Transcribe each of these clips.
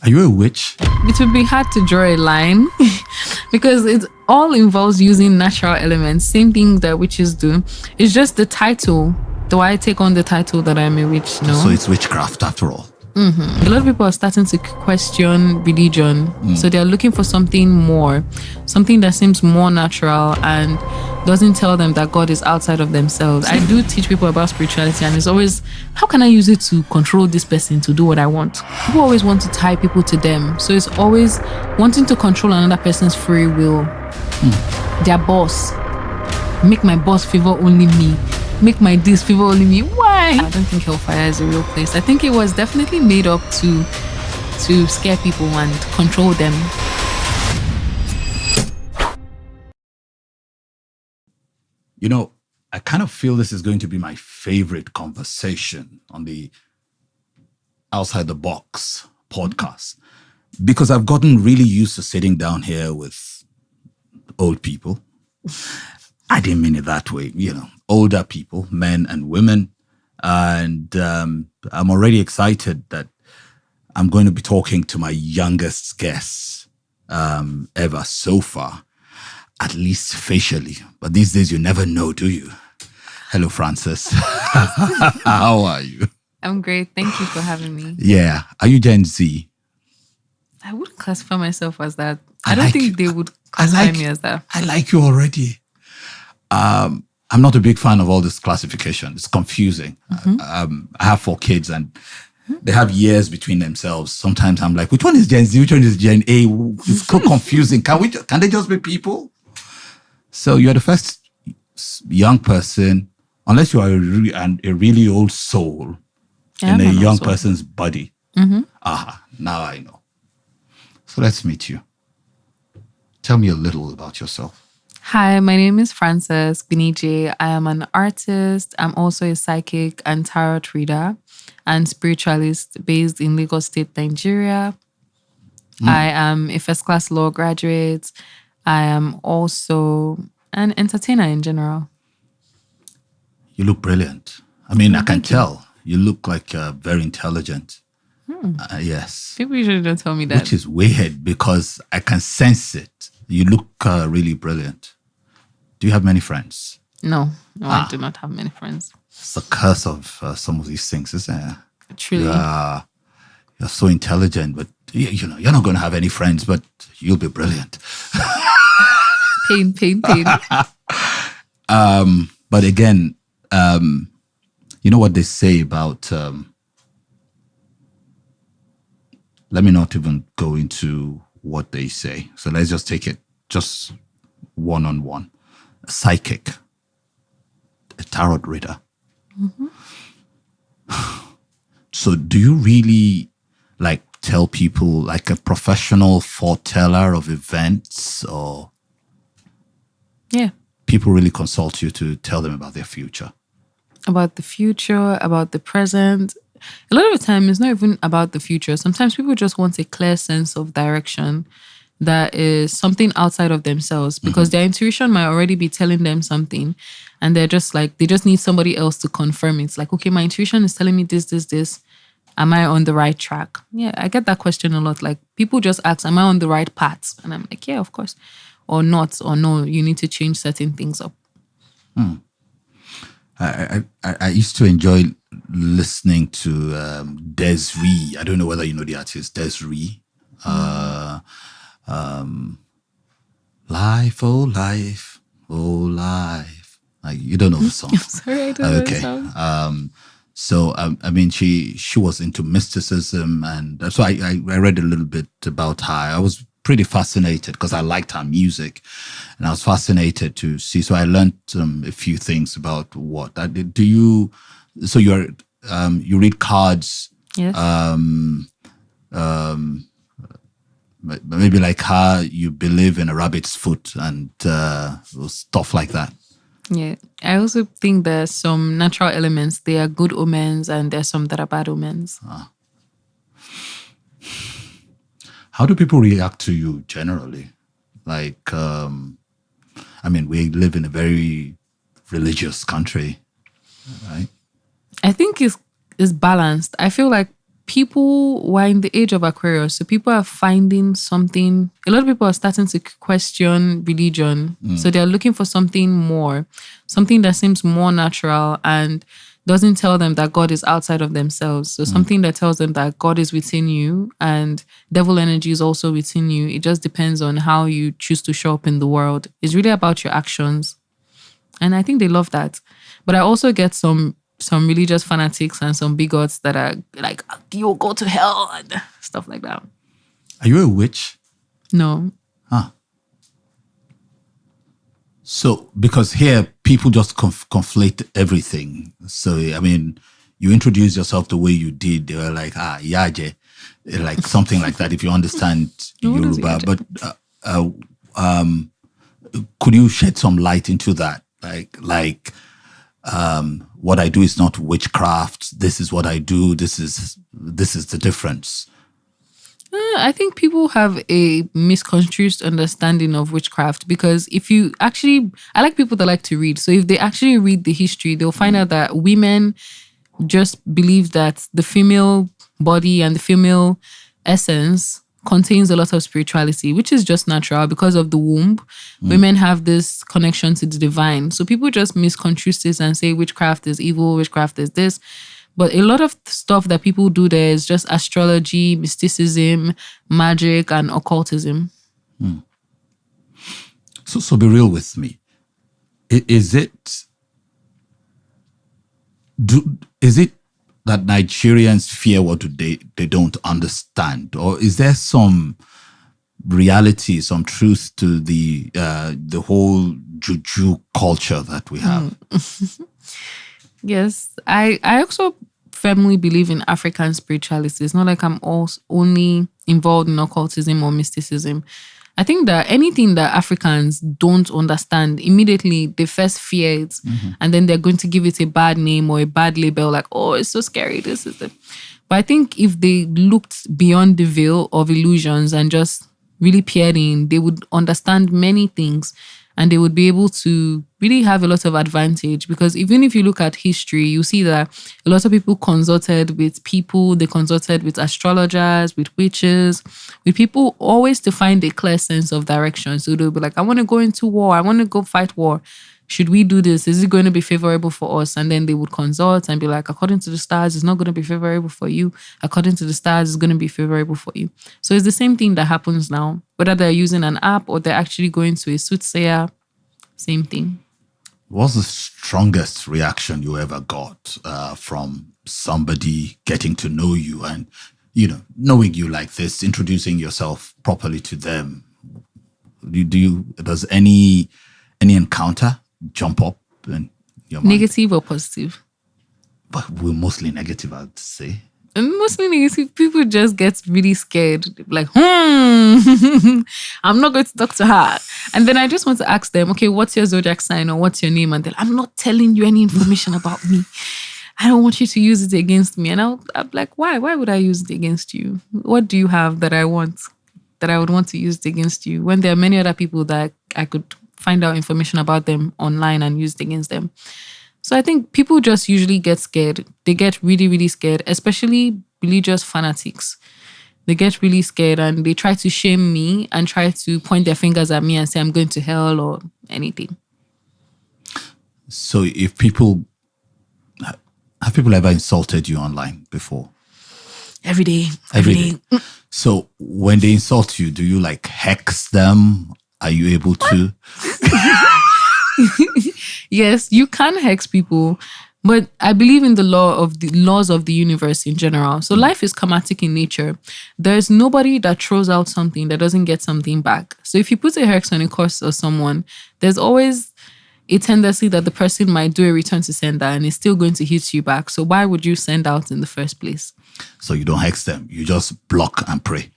Are you a witch? It would be hard to draw a line because it all involves using natural elements, same thing that witches do. It's just the title. Do I take on the title that I'm a witch? No. So it's witchcraft after all. A lot of people are starting to question religion. So they're looking for something more, something that seems more natural and doesn't tell them that God is outside of themselves. I do teach people about spirituality, and it's always, how can I use it to control this person to do what I want? People always want to tie people to them. So it's always wanting to control another person's free will. Their boss. Make my boss favor only me. Make my this favor only me. Why? I don't think Hellfire is a real place. I think it was definitely made up to scare people and control them. You know, I kind of feel this is going to be my favorite conversation on the Outside the Box podcast, because I've gotten really used to sitting down here with old people. I didn't mean it that way, you know, older people, men and women. And I'm already excited that I'm going to be talking to my youngest guests ever so far, at least facially. But these days you never know, do you? Hello, Frances. How are you? I'm great. Thank you for having me. Yeah. Are you Gen Z? I wouldn't classify myself as that. I don't think they would classify me as that. I like you already. I'm not a big fan of all this classification. It's confusing. I have 4 kids and they have years between themselves. Sometimes I'm like, which one is Gen Z? Which one is Gen A? It's so confusing. Can they just be people? So you're the first young person, unless you are a really old soul in a young person's body. Now I know. So let's meet you. Tell me a little about yourself. Hi, my name is Frances Gbinije. I am an artist. I'm also a psychic and tarot reader and spiritualist based in Lagos State, Nigeria. I am a first-class law graduate. I am also an entertainer in general. You look brilliant. I mean, I can tell. You look like very intelligent. Yes. People usually don't tell me that. Which is weird because I can sense it. You look really brilliant. Do you have many friends? No, I do not have many friends. It's the curse of some of these things, isn't it? Truly. You're so intelligent, but you know, you're not going to have any friends, but you'll be brilliant. Pain. But again, you know what they say about... let me not even go into what they say. So let's just take it just one-on-one. A psychic, a tarot reader. So do you really tell people like a professional foreteller of events, or people really consult you to tell them about their future? About the future, about the present. A lot of the time, it's not even about the future. Sometimes people just want a clear sense of direction that is something outside of themselves, because their intuition might already be telling them something, and they're just like, they just need somebody else to confirm it. It's like, okay, my intuition is telling me this. Am I on the right track? Yeah, I get that question a lot. Like, people just ask, am I on the right path? And I'm like, yeah, of course. Or not, or no, you need to change certain things up. I used to enjoy listening to Des'ree. I don't know whether you know the artist Des'ree. Life, oh life, oh life. You don't know the song. I'm sorry, I don't know the song. So I mean, she was into mysticism, and so I read a little bit about her. I was pretty fascinated because I liked her music, and I was fascinated to see. So I learned a few things about what I did. Do you? So you read cards? Yes. Maybe like how you believe in a rabbit's foot and stuff like that. Yeah. I also think there's some natural elements. They are good omens, and there's some that are bad omens. How do people react to you generally? Like, I mean, we live in a very religious country, right? I think it's balanced. I feel like people were in the age of Aquarius, so people are finding something. A lot of people are starting to question religion, so they're looking for something more, something that seems more natural and doesn't tell them that God is outside of themselves. So something that tells them that God is within you and devil energy is also within you. It just depends on how you choose to show up in the world. It's really about your actions, and I think they love that. But I also get some religious fanatics and some bigots that are like, you'll go to hell and stuff like that. Are you a witch? No. Huh. So, because here people just conflate everything. So, I mean, you introduce yourself the way you did. They were like, Yaje, like something like that, if you understand Yoruba. But could you shed some light into that? What I do is not witchcraft. This is what I do. This is the difference. I think people have a misconstrued understanding of witchcraft because I like people that like to read. So if they actually read the history, they'll find out that women just believe that the female body and the female essence contains a lot of spirituality, which is just natural because of the womb. Women have this connection to the divine. So people just misconstrue this and say witchcraft is evil, witchcraft is this. But a lot of stuff that people do there is just astrology, mysticism, magic, and occultism. So be real with me. Is it that Nigerians fear what they don't understand? Or is there some reality, some truth to the whole juju culture that we have? Yes, I also firmly believe in African spirituality. It's not like I'm only involved in occultism or mysticism. I think that anything that Africans don't understand, immediately they first fear it. And then they're going to give it a bad name or a bad label, like, oh, it's so scary, this is it. But I think if they looked beyond the veil of illusions and just really peered in, they would understand many things and they would be able to really have a lot of advantage. Because even if you look at history, you see that a lot of people consulted with people, they consulted with astrologers, with witches, with people always to find a clear sense of direction. So they'll be like, I want to go into war, I want to go fight war. Should we do this? Is it going to be favorable for us? And then they would consult and be like, according to the stars, it's not going to be favorable for you. According to the stars, it's going to be favorable for you. So it's the same thing that happens now. Whether they're using an app or they're actually going to a soothsayer, same thing. What's the strongest reaction you ever got from somebody getting to know you and, knowing you like this, introducing yourself properly to them? Does any encounter jump up in your mind? Negative or positive? But we're mostly negative, I'd say. And mostly negative. People just get really scared. Like, I'm not going to talk to her. And then I just want to ask them, okay, what's your zodiac sign or what's your name? And they're like, I'm not telling you any information about me. I don't want you to use it against me. And I'm like, why? Why would I use it against you? What do you have that I want, that I would want to use it against you? When there are many other people that I could find out information about them online and use it against them. So I think people just usually get scared. They get really, really scared, especially religious fanatics. They get really scared and they try to shame me and try to point their fingers at me and say I'm going to hell or anything. So have people ever insulted you online before? Every day. So when they insult you, do you like hex them? Are you able to? Yes, you can hex people, but I believe in the laws of the universe in general. So life is karmatic in nature. There's nobody that throws out something that doesn't get something back. So if you put a hex on a curse or someone, there's always a tendency that the person might do a return to sender and it's still going to hit you back. So why would you send out in the first place? So you don't hex them. You just block and pray.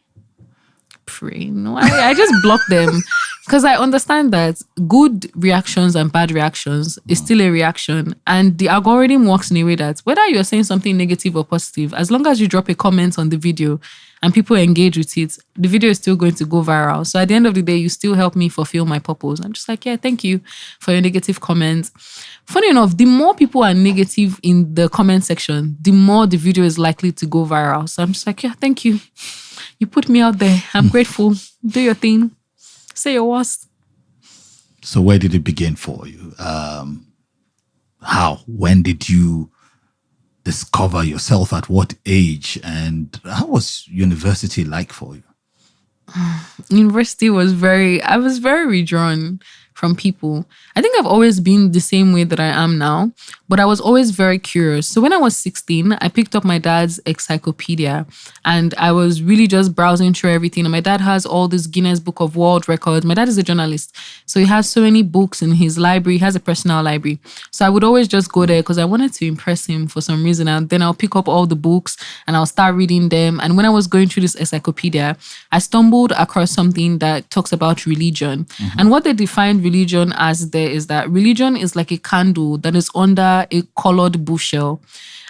Pray. No, I just block them. Because I understand that good reactions and bad reactions is still a reaction. And the algorithm works in a way that whether you're saying something negative or positive, as long as you drop a comment on the video and people engage with it, the video is still going to go viral. So at the end of the day, you still help me fulfill my purpose. I'm just like, yeah, thank you for your negative comments. Funny enough, the more people are negative in the comment section, the more the video is likely to go viral. So I'm just like, yeah, thank you. You put me out there. I'm grateful. Do your thing. Say your worst. So where did it begin for you? How? When did you discover yourself? At what age? And how was university like for you? University was I was very withdrawn from people. I think I've always been the same way that I am now, but I was always very curious. So when I was 16, I picked up my dad's encyclopedia and I was really just browsing through everything. And my dad has all this Guinness Book of World Records. My dad is a journalist, so he has so many books in his library. He has a personal library. So I would always just go there because I wanted to impress him for some reason. And then I'll pick up all the books and I'll start reading them. And when I was going through this encyclopedia, I stumbled across something that talks about religion. And what they defined religion as there is that religion is like a candle that is under a colored bushel.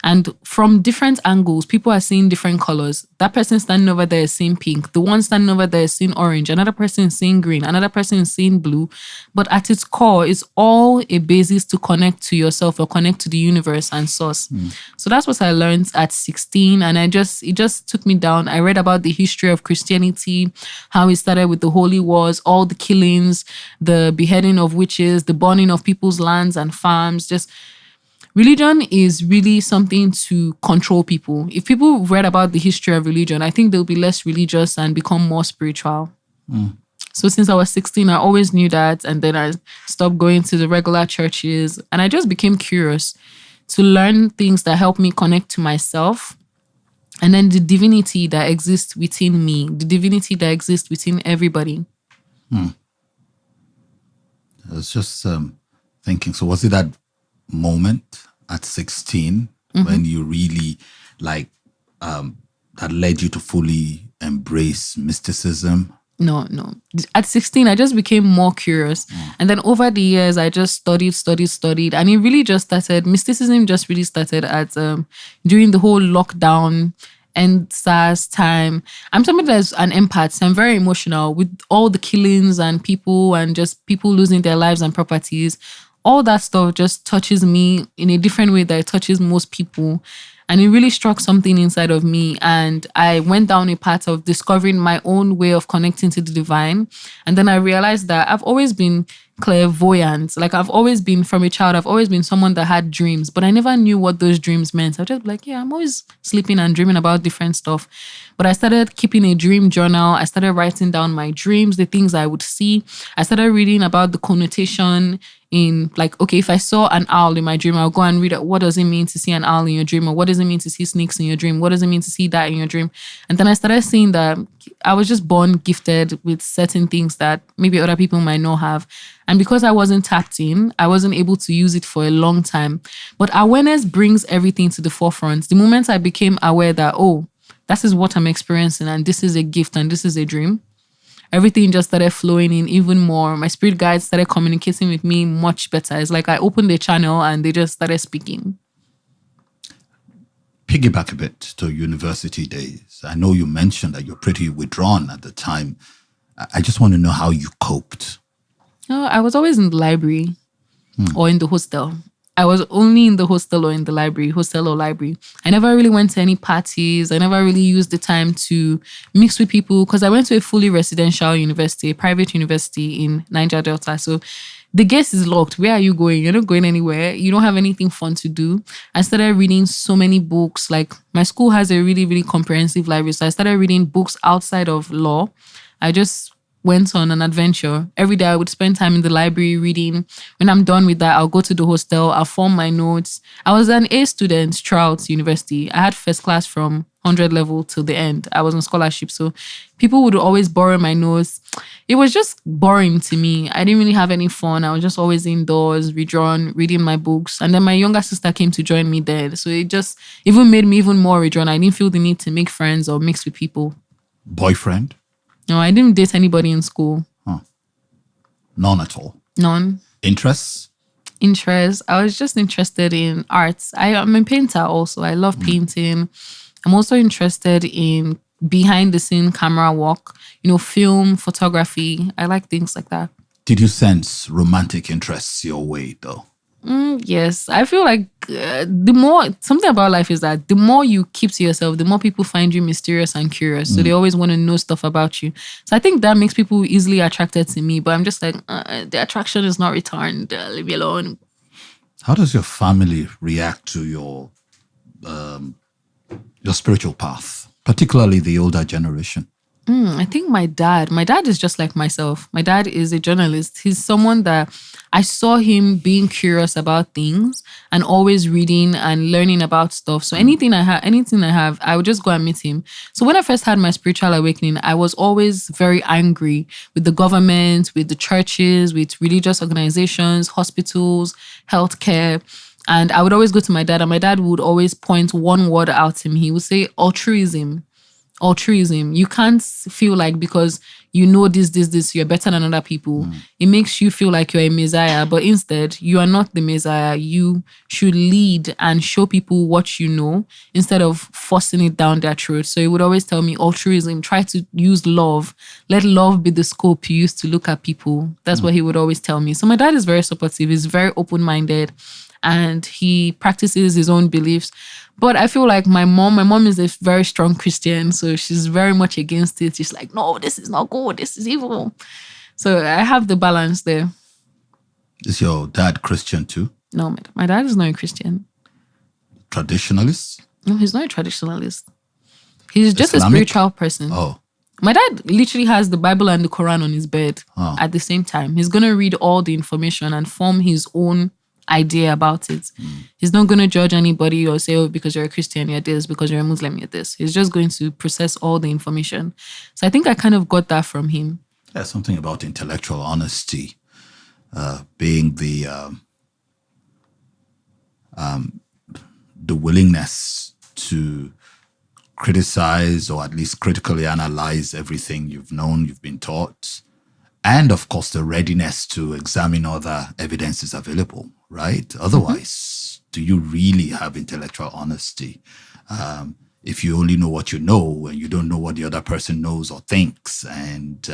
And from different angles, people are seeing different colors. That person standing over there is seeing pink. The one standing over there is seeing orange. Another person is seeing green. Another person is seeing blue. But at its core, it's all a basis to connect to yourself or connect to the universe and source. So that's what I learned at 16. And it just took me down. I read about the history of Christianity, how it started with the holy wars, all the killings, the beheading of witches, the burning of people's lands and farms, just religion is really something to control people. If people read about the history of religion, I think they'll be less religious and become more spiritual. So since I was 16, I always knew that. And then I stopped going to the regular churches. And I just became curious to learn things that help me connect to myself. And then the divinity that exists within me, the divinity that exists within everybody. I was just thinking, so was it that moment at 16 when you really that led you to fully embrace mysticism? No. At 16, I just became more curious. And then over the years, I just studied. And it really just started, mysticism just really started at during the whole lockdown and SARS time. I'm somebody that's an empath, so I'm very emotional with all the killings and people and just people losing their lives and properties. All that stuff just touches me in a different way that it touches most people. And it really struck something inside of me. And I went down a path of discovering my own way of connecting to the divine. And then I realized that I've always been clairvoyant. Like I've always been, from a child, I've always been someone that had dreams, but I never knew what those dreams meant. I was just like, yeah, I'm always sleeping and dreaming about different stuff. But I started keeping a dream journal. I started writing down my dreams, the things I would see. I started reading about the connotation in like, okay, if I saw an owl in my dream, I'll go and read what does it mean to see an owl in your dream? Or what does it mean to see snakes in your dream? What does it mean to see that in your dream? And then I started seeing that I was just born gifted with certain things that maybe other people might not have. And because I wasn't tapped in, I wasn't able to use it for a long time. But awareness brings everything to the forefront. The moment I became aware that, oh, this is what I'm experiencing and this is a gift and this is a dream, everything just started flowing in even more. My spirit guides started communicating with me much better. It's like I opened the channel and they just started speaking. Piggyback a bit to university days. I know you mentioned that you're pretty withdrawn at the time. I just want to know how you coped. No, I was always in the library or in the hostel. I was only in the hostel or in the library, hostel or library. I never really went to any parties. I never really used the time to mix with people because I went to a fully residential university, a private university in Niger Delta. So the gate is locked. Where are you going? You're not going anywhere. You don't have anything fun to do. I started reading so many books. Like my school has a really, really comprehensive library. So I started reading books outside of law. I just went on an adventure. Every day I would spend time in the library reading. When I'm done with that, I'll go to the hostel. I'll form my notes. I was an A student throughout university. I had first class from 100 level till the end. I was on scholarship. So people would always borrow my notes. It was just boring to me. I didn't really have any fun. I was just always indoors, withdrawn, reading my books. And then my younger sister came to join me there. So it just even made me even more withdrawn. I didn't feel the need to make friends or mix with people. Boyfriend? No, I didn't date anybody in school. Huh. None at all. None. Interests? Interest. I was just interested in arts. I'm a painter also. I love painting. I'm also interested in behind the scene camera work, film, photography. I like things like that. Did you sense romantic interests your way, though? Yes. I feel like something about life is that the more you keep to yourself, the more people find you mysterious and curious. So they always want to know stuff about you. So I think that makes people easily attracted to me. But I'm just like, the attraction is not returned. Leave me alone. How does your family react to your spiritual path, particularly the older generation? I think my dad is just like myself. My dad is a journalist. He's someone that I saw him being curious about things and always reading and learning about stuff. So anything I have, I would just go and meet him. So when I first had my spiritual awakening, I was always very angry with the government, with the churches, with religious organizations, hospitals, healthcare. And I would always go to my dad, and my dad would always point one word out to me. He would say, altruism. You can't feel like because you know this, you're better than other people. It makes you feel like you're a messiah, but instead, you are not the messiah. You should lead and show people what you know instead of forcing it down their throat. So he would always tell me, altruism, try to use love. Let love be the scope you use to look at people. That's what he would always tell me. So my dad is very supportive. He's very open-minded, and he practices his own beliefs. But I feel like my mom is a very strong Christian, so she's very much against it. She's like, no, this is not good. This is evil. So I have the balance there. Is your dad Christian too? No, my dad is not a Christian. Traditionalist? No, he's not a traditionalist. He's just Islamic? a spiritual person. Oh. My dad literally has the Bible and the Quran on his bed at the same time. He's going to read all the information and form his own idea about it. He's not going to judge anybody or say, oh, because you're a Christian, you're this, because you're a Muslim, you're this. He's just going to process all the information. So I think I kind of got that from him. There's something about intellectual honesty being the willingness to criticize or at least critically analyze everything you've known, you've been taught. And of course, the readiness to examine other evidences available, right? Otherwise, do you really have intellectual honesty? If you only know what you know and you don't know what the other person knows or thinks. And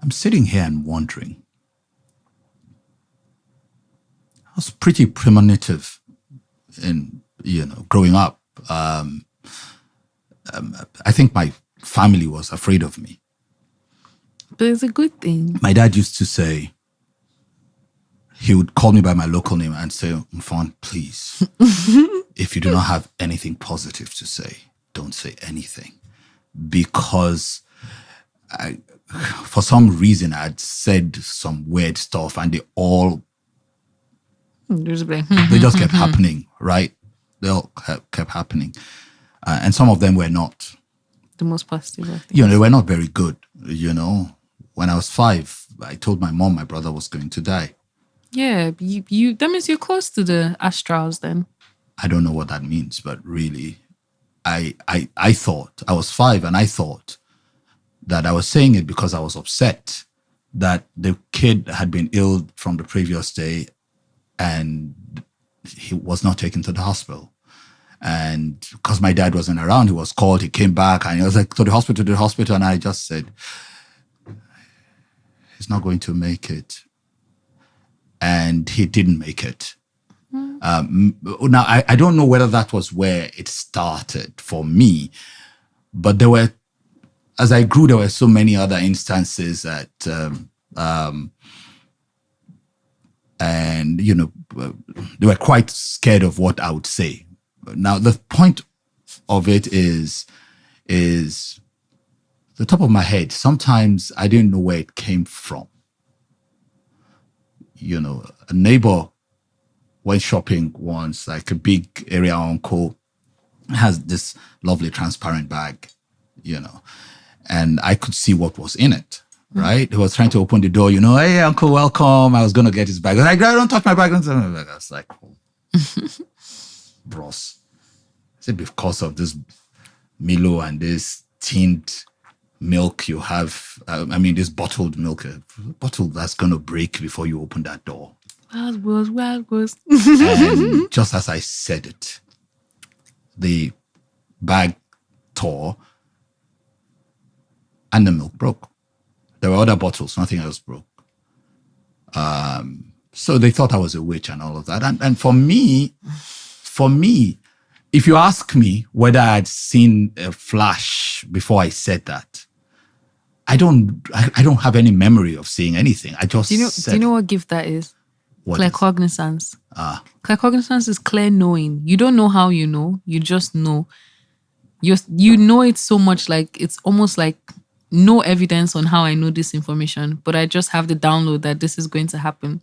I'm sitting here and wondering, I was pretty premonitive in, growing up. I think my family was afraid of me. But it's a good thing. My dad used to say, he would call me by my local name and say, Mfon, please, if you do not have anything positive to say, don't say anything. Because for some reason, I'd said some weird stuff and they just kept happening, right? They all kept happening. And some of them were not the most positive, I think. They were not very good, When I was 5, I told my mom my brother was going to die. Yeah, that means you're close to the astrals then. I don't know what that means, but really, I thought, I was 5 and I thought that I was saying it because I was upset that the kid had been ill from the previous day and he was not taken to the hospital. And because my dad wasn't around, he was called, he came back and he was like, to the hospital. And I just said, he's not going to make it. And he didn't make it. Now, I don't know whether that was where it started for me, but as I grew, there were so many other instances that, they were quite scared of what I would say. Now, the point of it is the top of my head. Sometimes I didn't know where it came from. A neighbor went shopping once, like a big area uncle, has this lovely transparent bag, and I could see what was in it, right? He was trying to open the door, hey, uncle, welcome. I was going to get his bag. I was like, don't touch my bag. I was like, bros. Is it because of this Milo and this tint milk you have, this bottled milk, a bottle that's going to break before you open that door. Wild goes. And just as I said it, the bag tore and the milk broke. There were other bottles, nothing else broke. So they thought I was a witch and all of that. And for me, if you ask me whether I'd seen a flash before I said that, I don't have any memory of seeing anything. I just do you know what gift that is? Claircognizance. Claircognizance is clear knowing. You don't know how you know. You just know. You know it so much, like it's almost like no evidence on how I know this information, but I just have the download that this is going to happen.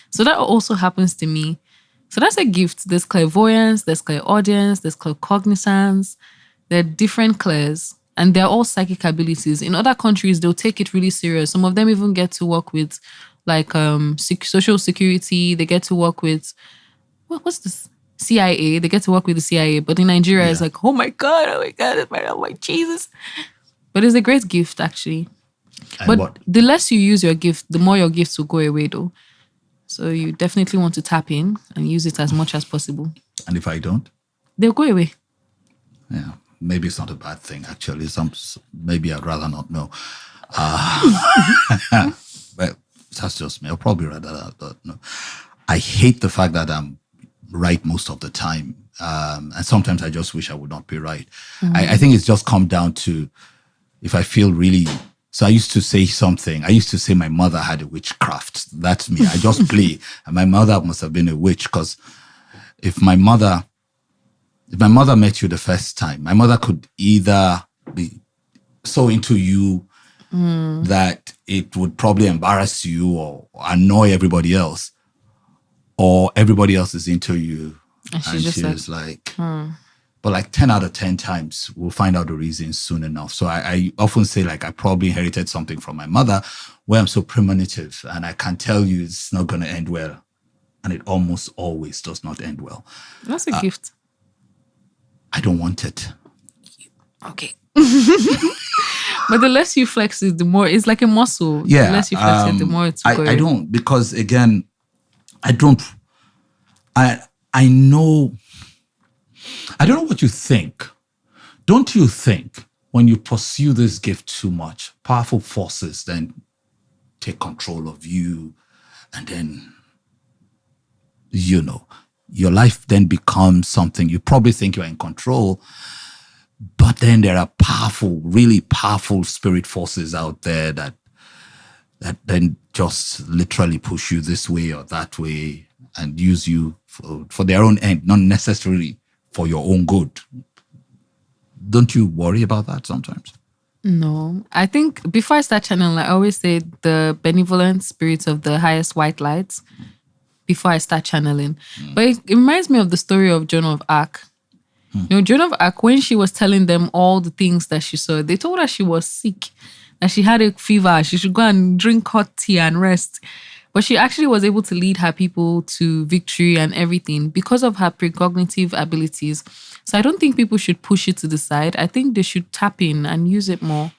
So that also happens to me. So that's a gift. There's clairvoyance, there's clairaudience, there's claircognizance. There are different clairs, and they're all psychic abilities. In other countries, they'll take it really serious. Some of them even get to work with like social security. They get to work with, what's this? CIA. They get to work with the CIA. But in Nigeria, It's like, oh my God, oh my Jesus. But it's a great gift, actually. And but the less you use your gift, the more your gifts will go away, though. So you definitely want to tap in and use it as much as possible. And if I don't? They'll go away. Yeah, maybe it's not a bad thing, actually. Maybe I'd rather not know. But that's just me. I'll probably rather not know. I hate the fact that I'm right most of the time. And sometimes I just wish I would not be right. I think it's just come down to if I feel really... So I used to say something. I used to say my mother had a witchcraft. That's me. I just play. And my mother must have been a witch, because if my mother met you the first time, my mother could either be so into you that it would probably embarrass you or annoy everybody else, or everybody else is into you and she's like but like 10 out of 10 times, we'll find out the reasons soon enough. So I often say, like, I probably inherited something from my mother where I'm so premonitive and I can tell you it's not going to end well. And it almost always does not end well. That's a gift. I don't want it. Okay. But the less you flex it, the more, it's like a muscle. Yeah. The less you flex it, the more it's going. I don't, because again, I know, I don't know what you think. Don't you think when you pursue this gift too much, powerful forces then take control of you, and then, your life then becomes something you probably think you're in control, but then there are powerful, really powerful spirit forces out there that then just literally push you this way or that way and use you for their own end, not necessarily for your own good. Don't you worry about that sometimes? No. I think before I start channeling, I always say the benevolent spirits of the highest white lights before I start channeling. But it reminds me of the story of Joan of Arc. Joan of Arc, when she was telling them all the things that she saw, they told her she was sick, that she had a fever, she should go and drink hot tea and rest. But she actually was able to lead her people to victory and everything because of her precognitive abilities. So I don't think people should push it to the side. I think they should tap in and use it more.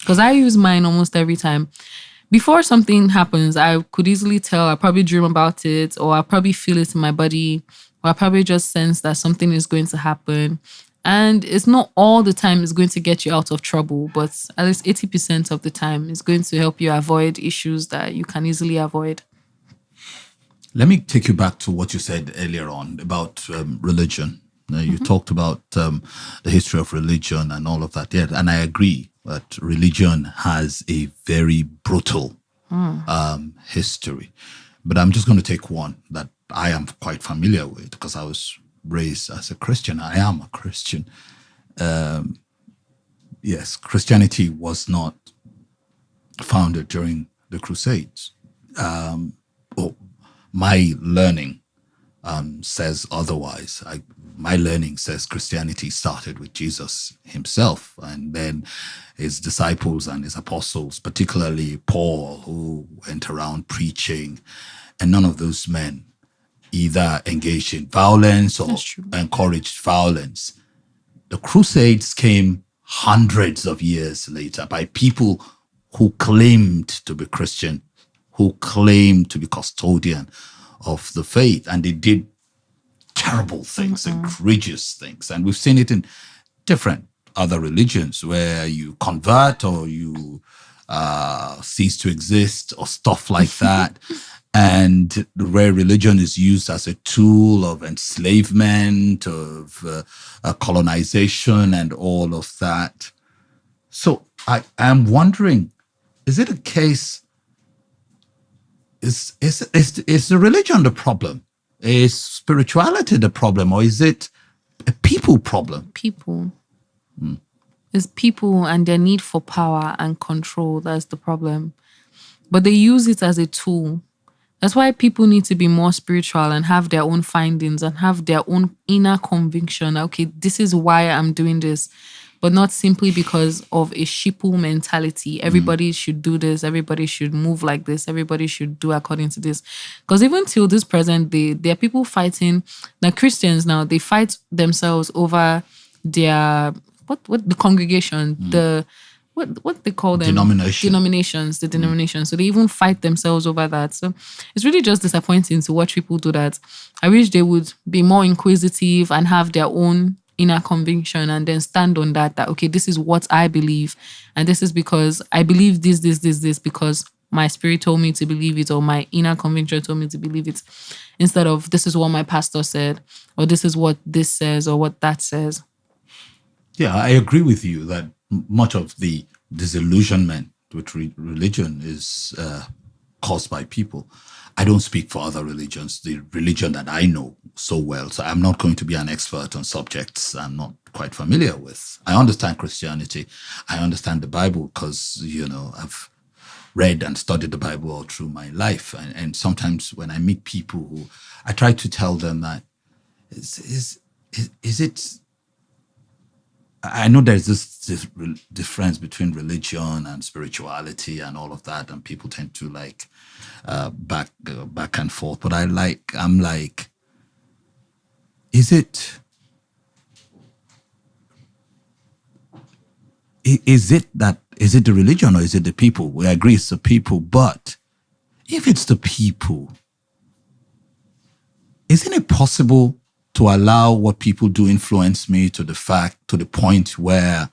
Because I use mine almost every time. Before something happens, I could easily tell. I probably dream about it, or I probably feel it in my body, or I probably just sense that something is going to happen. And it's not all the time it's going to get you out of trouble, but at least 80% of the time it's going to help you avoid issues that you can easily avoid. Let me take you back to what you said earlier on about religion. You talked about the history of religion and all of that. Yeah, and I agree that religion has a very brutal history. But I'm just going to take one that I am quite familiar with because I was raised as a Christian. I am a Christian. Yes, Christianity was not founded during the Crusades. My learning says otherwise. My learning says Christianity started with Jesus himself, and then his disciples and his apostles, particularly Paul, who went around preaching, and none of those men either engaged in violence or encouraged violence. The Crusades came hundreds of years later by people who claimed to be Christian, who claimed to be custodian of the faith, and they did terrible things, egregious things. And we've seen it in different other religions where you convert or you cease to exist or stuff like that. And where religion is used as a tool of enslavement, of colonization and all of that. So I am wondering, is it a case, is the religion the problem? Is spirituality the problem? Or is it a people problem? People. It's people and their need for power and control. That's the problem. But they use it as a tool. That's why people need to be more spiritual and have their own findings and have their own inner conviction. Okay, this is why I'm doing this. But not simply because of a sheeple mentality. Everybody should do this. Everybody should move like this. Everybody should do according to this. Because even till this present day, there are people fighting. Like Christians now, they fight themselves over their what the congregation, the what they call them? Denominations. So they even fight themselves over that. So it's really just disappointing to watch people do that. I wish they would be more inquisitive and have their own inner conviction and then stand on that okay, this is what I believe, and this is because I believe this because my spirit told me to believe it, or my inner conviction told me to believe it, instead of this is what my pastor said, or this is what this says, or what that says. Yeah, I agree with you that much of the disillusionment with religion is caused by people. I don't speak for other religions, the religion that I know so well. So I'm not going to be an expert on subjects I'm not quite familiar with. I understand Christianity. I understand the Bible because, I've read and studied the Bible all through my life. And sometimes when I meet people who, I try to tell them that, is it... I know there's this difference between religion and spirituality and all of that, and people tend to back and forth. But I'm like, is it the religion or is it the people? We agree it's the people, but if it's the people, isn't it possible to allow what people do influence me to the point where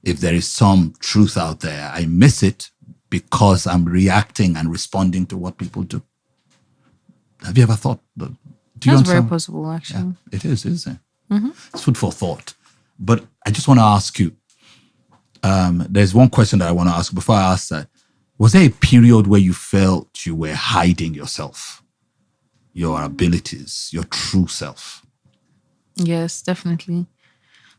if there is some truth out there, I miss it because I'm reacting and responding to what people do? Have you ever thought? That's very possible, actually. Yeah, it is, isn't it? Mm-hmm. It's food for thought. But I just want to ask you, there's one question that I want to ask before I ask that. Was there a period where you felt you were hiding yourself, your abilities, your true self? Yes, definitely.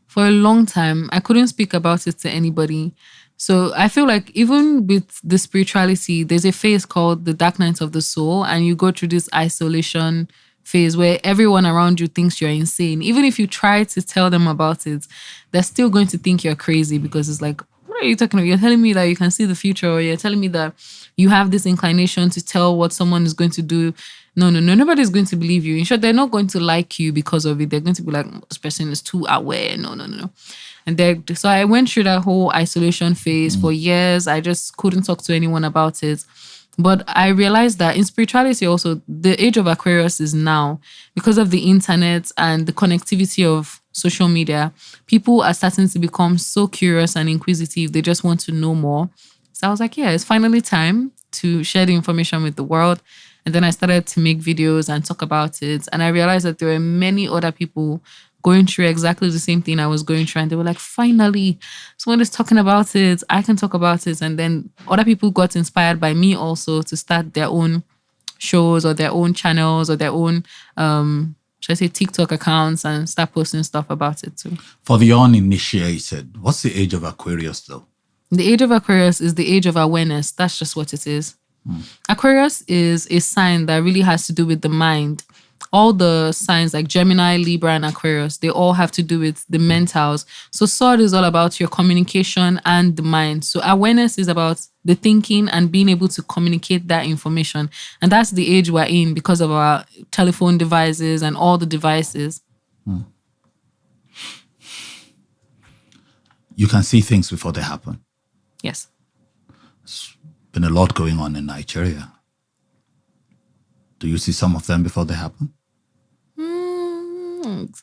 For a long time, I couldn't speak about it to anybody. So I feel like even with the spirituality, there's a phase called the dark night of the soul, and you go through this isolation phase where everyone around you thinks you're insane. Even if you try to tell them about it, they're still going to think you're crazy because it's like, what are you talking about? You're telling me that you can see the future, or you're telling me that you have this inclination to tell what someone is going to do. No, nobody's going to believe you. In short, they're not going to like you because of it. They're going to be like, this person is too aware. No. And so I went through that whole isolation phase for years. I just couldn't talk to anyone about it. But I realized that in spirituality also, the age of Aquarius is now. Because of the internet and the connectivity of social media, people are starting to become so curious and inquisitive. They just want to know more. So I was like, yeah, it's finally time to share the information with the world. And then I started to make videos and talk about it. And I realized that there were many other people going through exactly the same thing I was going through. And they were like, finally, someone is talking about it. I can talk about it. And then other people got inspired by me also to start their own shows or their own channels or their own, should I say, TikTok accounts and start posting stuff about it too. For the uninitiated, what's the age of Aquarius though? The age of Aquarius is the age of awareness. That's just what it is. Aquarius is a sign that really has to do with the mind. All the signs like Gemini, Libra, and Aquarius, they all have to do with the mentals. So sword is all about your communication and the mind. So awareness is about the thinking and being able to communicate that information. And that's the age we're in because of our telephone devices and all the devices. you can see things before they happen. Yes. Been a lot going on in Nigeria. Do you see some of them before they happen?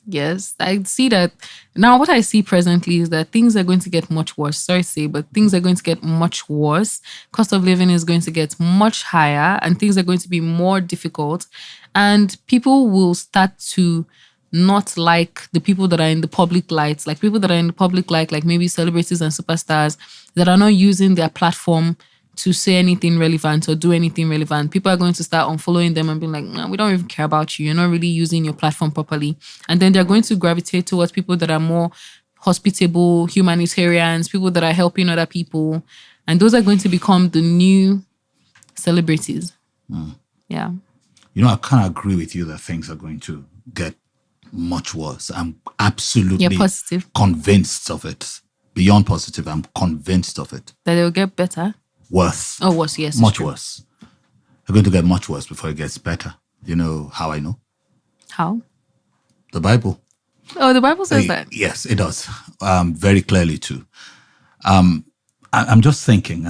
Yes, I see that. Now, what I see presently is that things are going to get much worse. Sorry to say, but things are going to get much worse. Cost of living is going to get much higher and things are going to be more difficult. And people will start to not like the people that are in the public lights, like people that are in the public light, like maybe celebrities and superstars that are not using their platform to say anything relevant or do anything relevant. People are going to start unfollowing them and being like, nah, we don't even care about you. You're not really using your platform properly. And then they're going to gravitate towards people that are more hospitable, humanitarians, people that are helping other people. And those are going to become the new celebrities. Yeah. You know, I kind of agree with you that things are going to get much worse. I'm absolutely positive. Convinced of it. Beyond positive, I'm convinced of it. That they'll get better. Worse. Oh, worse, yes. Much worse. They're going to get much worse before it gets better. You know how I know? How? The Bible. Oh, the Bible says that. Yes, it does. Very clearly too. I'm just thinking,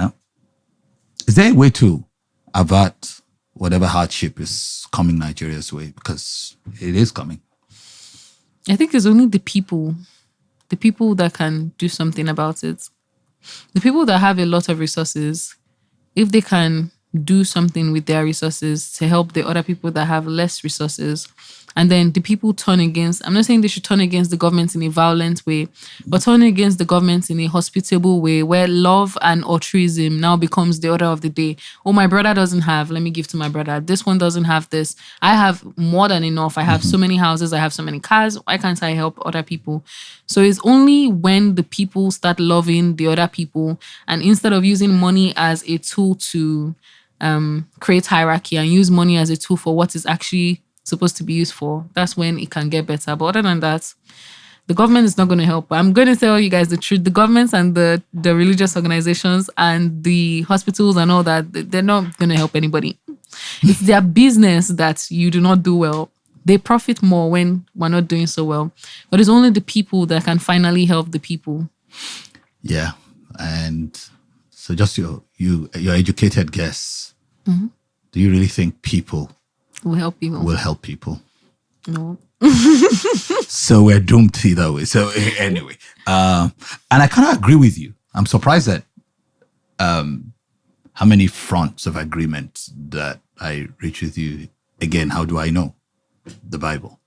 is there a way to avert whatever hardship is coming Nigeria's way? Because it is coming. I think it's only the people that can do something about it. The people that have a lot of resources, if they can do something with their resources to help the other people that have less resources, and then the people turn against, I'm not saying they should turn against the government in a violent way, but turn against the government in a hospitable way where love and altruism now becomes the order of the day. Oh, my brother doesn't have, let me give to my brother. This one doesn't have this. I have more than enough. I have so many houses. I have so many cars. Why can't I help other people? So it's only when the people start loving the other people and instead of using money as a tool to create hierarchy and use money as a tool for what is actually supposed to be used for, that's when it can get better. But other than that, the government is not going to help. I'm going to tell you guys the truth. The governments and the religious organizations and the hospitals and all that, they're not going to help anybody. It's their business that you do not do well. They profit more when we're not doing so well. But it's only the people that can finally help the people. Yeah. And so just your educated guess, do you really think people will help people? No. So we're doomed either way. So anyway, and I kind of agree with you. I'm surprised at how many fronts of agreement that I reach with you. Again, how do I know? The Bible.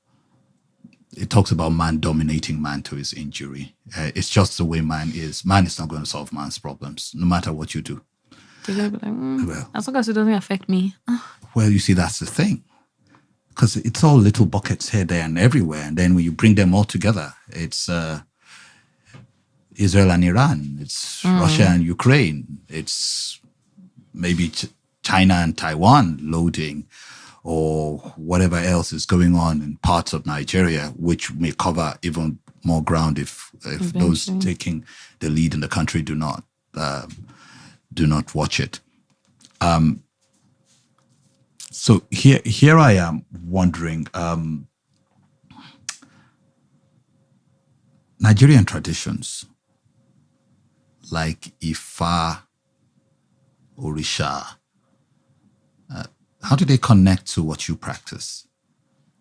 It talks about man dominating man to his injury. It's just the way man is. Man is not going to solve man's problems, no matter what you do. They're going to be like, as long as it doesn't affect me. Well, you see, that's the thing. Because it's all little buckets here, there, and everywhere. And then when you bring them all together, it's Israel and Iran. It's Russia and Ukraine. It's maybe China and Taiwan loading or whatever else is going on in parts of Nigeria, which may cover even more ground if those taking the lead in the country do not watch it. So here I am wondering, Nigerian traditions like Ifa, Orisha, how do they connect to what you practice?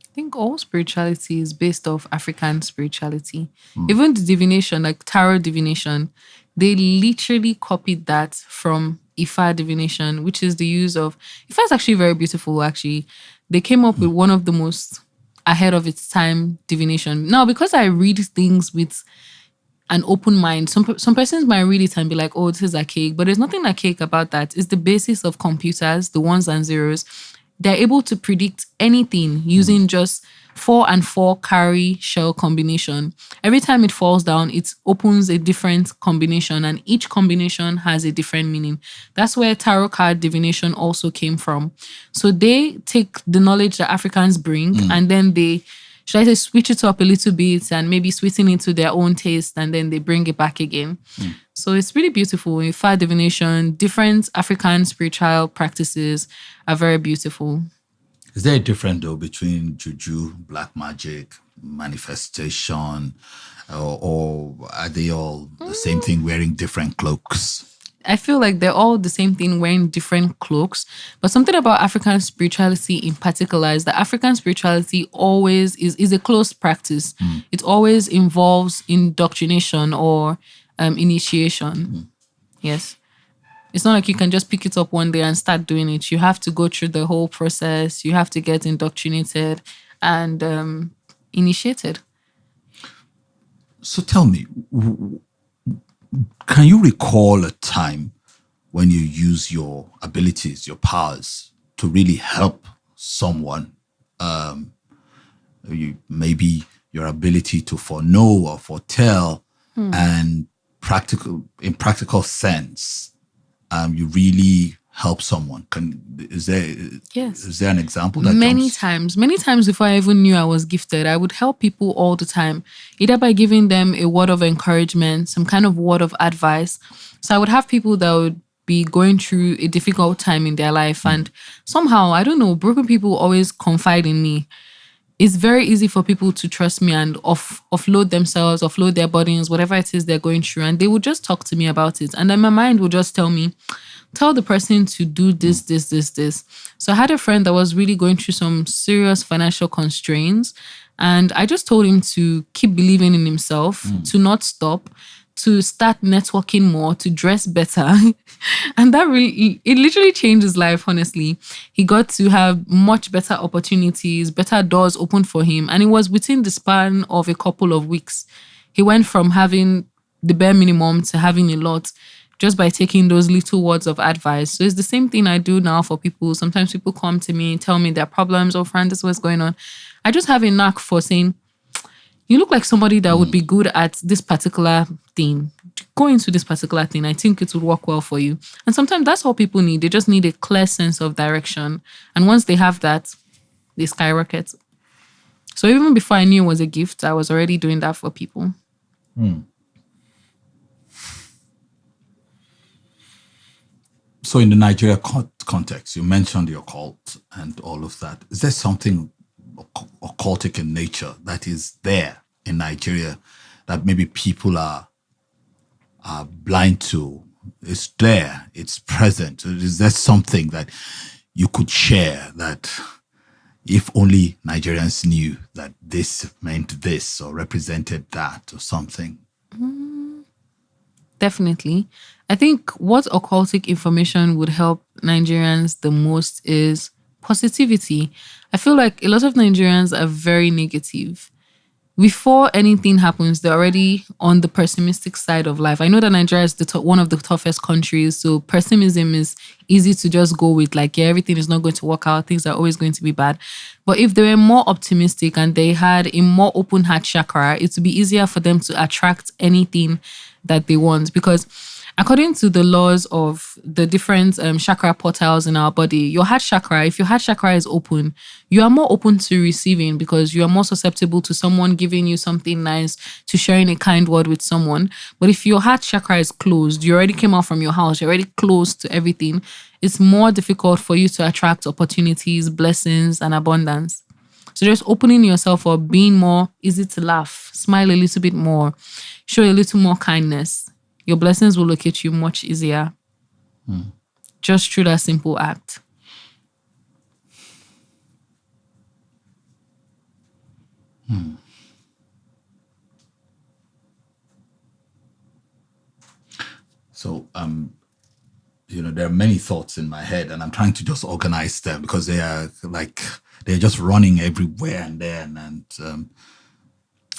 I think all spirituality is based off African spirituality. Even the divination, like tarot divination, they literally copied that from Ifa divination, which is the use of... Ifa is actually very beautiful, actually. They came up with one of the most ahead of its time divination. Now, because I read things with an open mind, some persons might read it and be like, oh, this is archaic. But there's nothing archaic about that. It's the basis of computers, the ones and zeros. They're able to predict anything using just 4 and 4 carry shell combination. Every time it falls down, it opens a different combination and each combination has a different meaning. That's where tarot card divination also came from. So they take the knowledge that Africans bring and then they, should I say, switch it up a little bit and maybe sweeten it to their own taste and then they bring it back again. So it's really beautiful. In fact, divination, different African spiritual practices are very beautiful. Is there a difference though between juju, black magic, manifestation, or are they all the same thing, wearing different cloaks? I feel like they're all the same thing, wearing different cloaks. But something about African spirituality in particular is that African spirituality always is a closed practice. It always involves indoctrination or initiation. Yes. It's not like you can just pick it up one day and start doing it. You have to go through the whole process. You have to get indoctrinated and initiated. So tell me, can you recall a time when you use your abilities, your powers to really help someone? Maybe your ability to foreknow or foretell, and in practical sense, you really help someone. Is there an example that Many times before I even knew I was gifted, I would help people all the time, either by giving them a word of encouragement, some kind of word of advice. So I would have people that would be going through a difficult time in their life, and somehow, I don't know, broken people always confide in me. It's very easy for people to trust me and offload themselves, offload their burdens, whatever it is they're going through, and they would just talk to me about it. And then my mind would just tell the person to do this, this, this, this. So I had a friend that was really going through some serious financial constraints, and I just told him to keep believing in himself, to not stop, to start networking more, to dress better. And that it literally changed his life, honestly. He got to have much better opportunities, better doors opened for him. And it was within the span of a couple of weeks. He went from having the bare minimum to having a lot just by taking those little words of advice. So it's the same thing I do now for people. Sometimes people come to me, tell me their problems, or Frances, what's going on. I just have a knack for saying, you look like somebody that would be good at this particular thing. Go into this particular thing. I think it would work well for you. And sometimes that's all people need. They just need a clear sense of direction. And once they have that, they skyrocket. So even before I knew it was a gift, I was already doing that for people. So in the Nigeria context, you mentioned the occult and all of that. Is there something occultic in nature that is there in Nigeria that maybe people are blind to? It's there, it's present. Is there something that you could share that if only Nigerians knew that this meant this or represented that or something? Definitely. I think what occultic information would help Nigerians the most is positivity. I feel like a lot of Nigerians are very negative. Before anything happens, they're already on the pessimistic side of life. I know that Nigeria is one of the toughest countries, so pessimism is easy to just go with, like, yeah, everything is not going to work out, things are always going to be bad. But if they were more optimistic and they had a more open heart chakra, it would be easier for them to attract anything that they want, because according to the laws of the different chakra portals in our body, your heart chakra, if your heart chakra is open, you are more open to receiving because you are more susceptible to someone giving you something nice, to sharing a kind word with someone. But if your heart chakra is closed, you already came out from your house, you're already closed to everything, it's more difficult for you to attract opportunities, blessings, and abundance. So just opening yourself up, being more easy to laugh, smile a little bit more, show a little more kindness. Your blessings will locate you much easier. Just through that simple act. So, there are many thoughts in my head, and I'm trying to just organize them because they're just running everywhere and then. And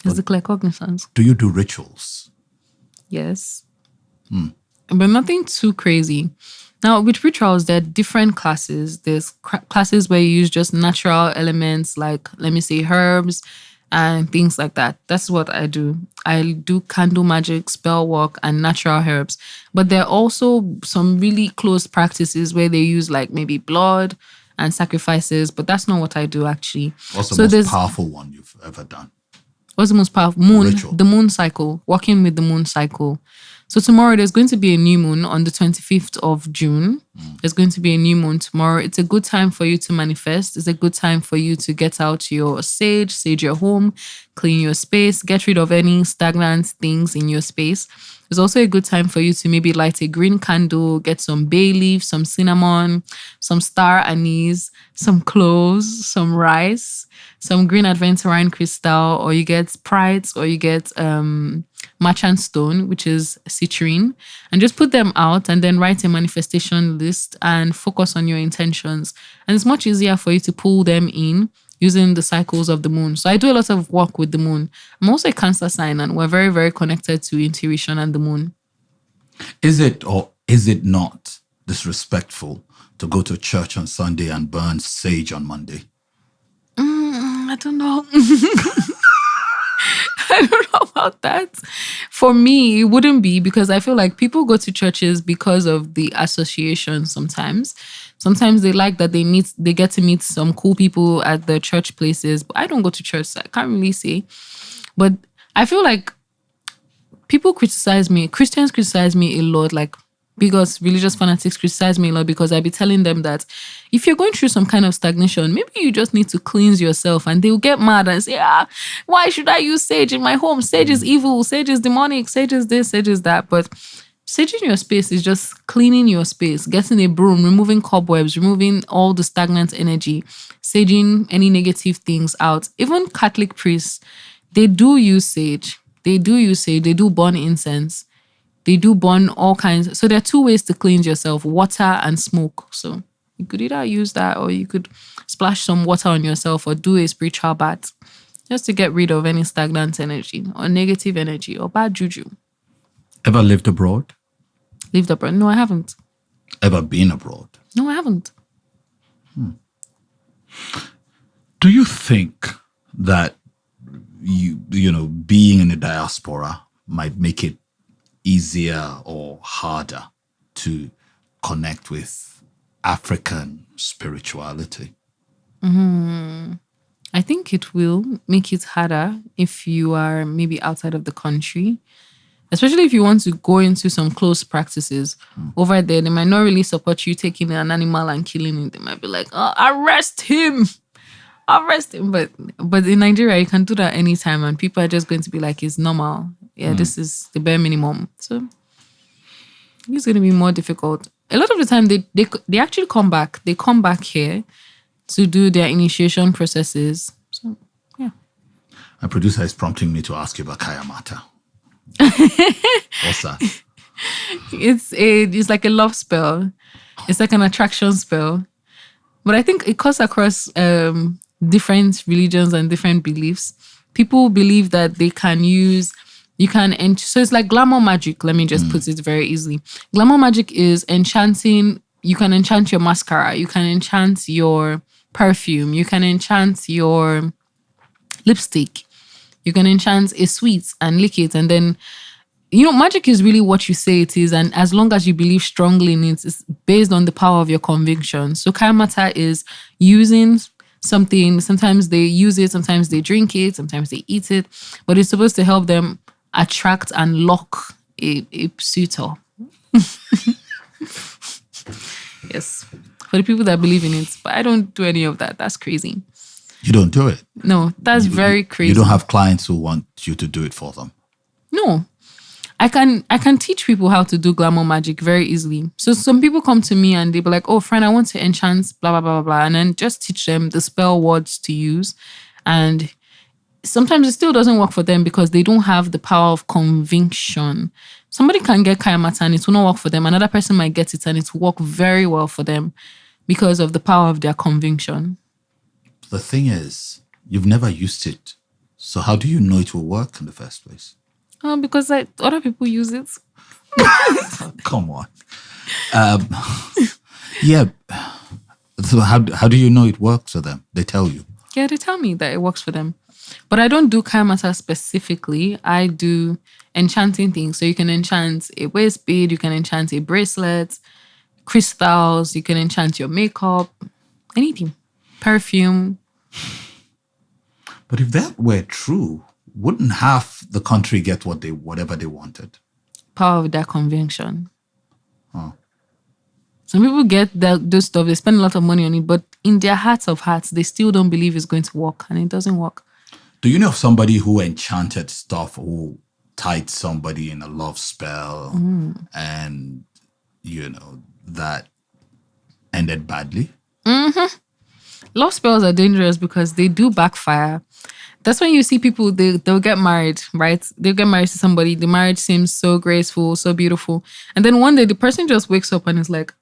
Is the clear cognizance? do you do rituals? Yes. But nothing too crazy. Now, with rituals, there are different classes. There's classes where you use just natural elements like, let me say, herbs and things like that. That's what I do. I do candle magic, spell work, and natural herbs. But there are also some really close practices where they use like maybe blood and sacrifices, but that's not what I do actually. What's the most powerful one you've ever done? What's the most powerful? Ritual. The moon cycle, working with the moon cycle. So tomorrow there's going to be a new moon on the 25th of June. There's going to be a new moon tomorrow. It's a good time for you to manifest. It's a good time for you to get out your sage your home, clean your space, get rid of any stagnant things in your space. It's also a good time for you to maybe light a green candle, get some bay leaf, some cinnamon, some star anise, some cloves, some rice, some green adventurine crystal, or you get Pride, or you get merchant stone, which is citrine, and just put them out and then write a manifestation list and focus on your intentions. And it's much easier for you to pull them in using the cycles of the moon. So I do a lot of work with the moon. I'm also a Cancer sign, and we're very, very connected to intuition and the moon. Is it or is it not disrespectful to go to church on Sunday and burn sage on Monday? I don't know. I don't know about that. For me, it wouldn't be, because I feel like people go to churches because of the association sometimes. Sometimes they like that they get to meet some cool people at the church places. But I don't go to church, so I can't really say. But I feel like Christians criticize me a lot, like because religious fanatics criticize me a lot because I be telling them that if you're going through some kind of stagnation, maybe you just need to cleanse yourself, and they'll get mad and say, why should I use sage in my home? Sage is evil, sage is demonic, sage is this, sage is that. But saging your space is just cleaning your space, getting a broom, removing cobwebs, removing all the stagnant energy, saging any negative things out. Even Catholic priests, they do use sage. They do burn incense. They do burn all kinds. So there are two ways to cleanse yourself: water and smoke. So you could either use that, or you could splash some water on yourself, or do a spiritual bath just to get rid of any stagnant energy or negative energy or bad juju. Ever lived abroad? Lived abroad? No, I haven't. Ever been abroad? No, I haven't. Do you think that being in the diaspora might make it easier or harder to connect with African spirituality? I think it will make it harder if you are maybe outside of the country, especially if you want to go into some close practices. Over there, they might not really support you taking an animal and killing it. They might be like, arrest him. But in Nigeria, you can do that anytime, and people are just going to be like, it's normal. Yeah, this is the bare minimum. So it's going to be more difficult. A lot of the time, they actually come back. They come back here to do their initiation processes. So, yeah. My producer is prompting me to ask you about Kayamata. What's that? It's like a love spell. It's like an attraction spell. But I think it cuts across different religions and different beliefs. People believe that so it's like glamour magic. Let me just put it very easily. Glamour magic is enchanting. You can enchant your mascara. You can enchant your perfume. You can enchant your lipstick. You can enchant a sweet and lick it. And then, magic is really what you say it is. And as long as you believe strongly in it, it's based on the power of your conviction. So Kayamata is using something. Sometimes they use it. Sometimes they drink it. Sometimes they eat it. But it's supposed to help them attract and lock a suitor. Yes. For the people that believe in it. But I don't do any of that. That's crazy. You don't do it? No, that's very crazy. You don't have clients who want you to do it for them? No. I can teach people how to do glamour magic very easily. So some people come to me and they be like, oh, friend, I want to enchant blah, blah, blah, blah. And then just teach them the spell words to use. And sometimes it still doesn't work for them because they don't have the power of conviction. Somebody can get Kayamata and it will not work for them. Another person might get it and it will work very well for them because of the power of their conviction. The thing is, you've never used it. So how do you know it will work in the first place? Because other people use it. Come on. Yeah. So how do you know it works for them? They tell you? Yeah, they tell me that it works for them. But I don't do Kayamata specifically. I do enchanting things. So you can enchant a waist bead, you can enchant a bracelet, crystals, you can enchant your makeup, anything. Perfume. But if that were true, wouldn't half the country get whatever they wanted? power of that conviction. Huh. Some people get those stuff, they spend a lot of money on it, but in their hearts of hearts, they still don't believe it's going to work, and it doesn't work. Do you know of somebody who enchanted stuff, who tied somebody in a love spell, and, that ended badly? Love spells are dangerous because they do backfire. That's when you see people, they'll get married, right? They'll get married to somebody. The marriage seems so graceful, so beautiful. And then one day the person just wakes up and is like,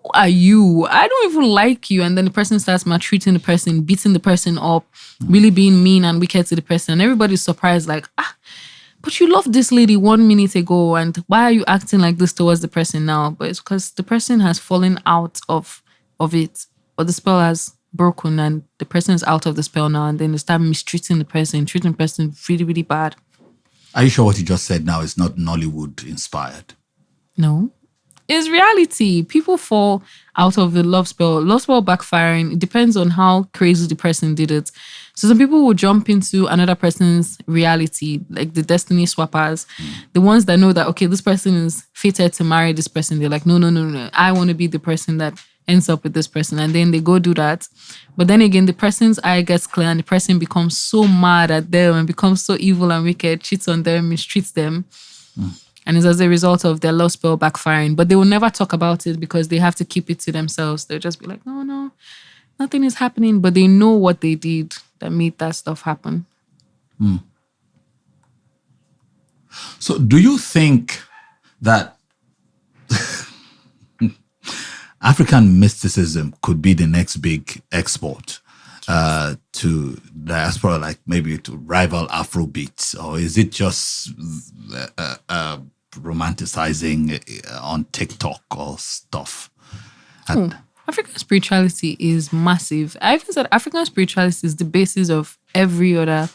who are you? I don't even like you. And then the person starts maltreating the person, beating the person up, really being mean and wicked to the person. And everybody's surprised, like, but you loved this lady 1 minute ago. And why are you acting like this towards the person now? But it's because the person has fallen out of it. Or the spell has broken and the person is out of the spell now, and then they start mistreating the person, treating the person really, really bad. Are you sure what you just said now is not Nollywood inspired? No. It's reality. People fall out of the love spell. Love spell backfiring, it depends on how crazy the person did it. So some people will jump into another person's reality, like the destiny swappers. The ones that know that, okay, this person is fated to marry this person. They're like, no. I want to be the person that ends up with this person, and then they go do that. But then again, the person's eye gets clear and the person becomes so mad at them and becomes so evil and wicked, cheats on them, mistreats them. And it's as a result of their love spell backfiring. But they will never talk about it because they have to keep it to themselves. They'll just be like, no, nothing is happening. But they know what they did that made that stuff happen. So do you think that African mysticism could be the next big export to diaspora, like maybe to rival Afrobeats? Or is it just romanticizing on TikTok or stuff? African spirituality is massive. I even said African spirituality is the basis of every other.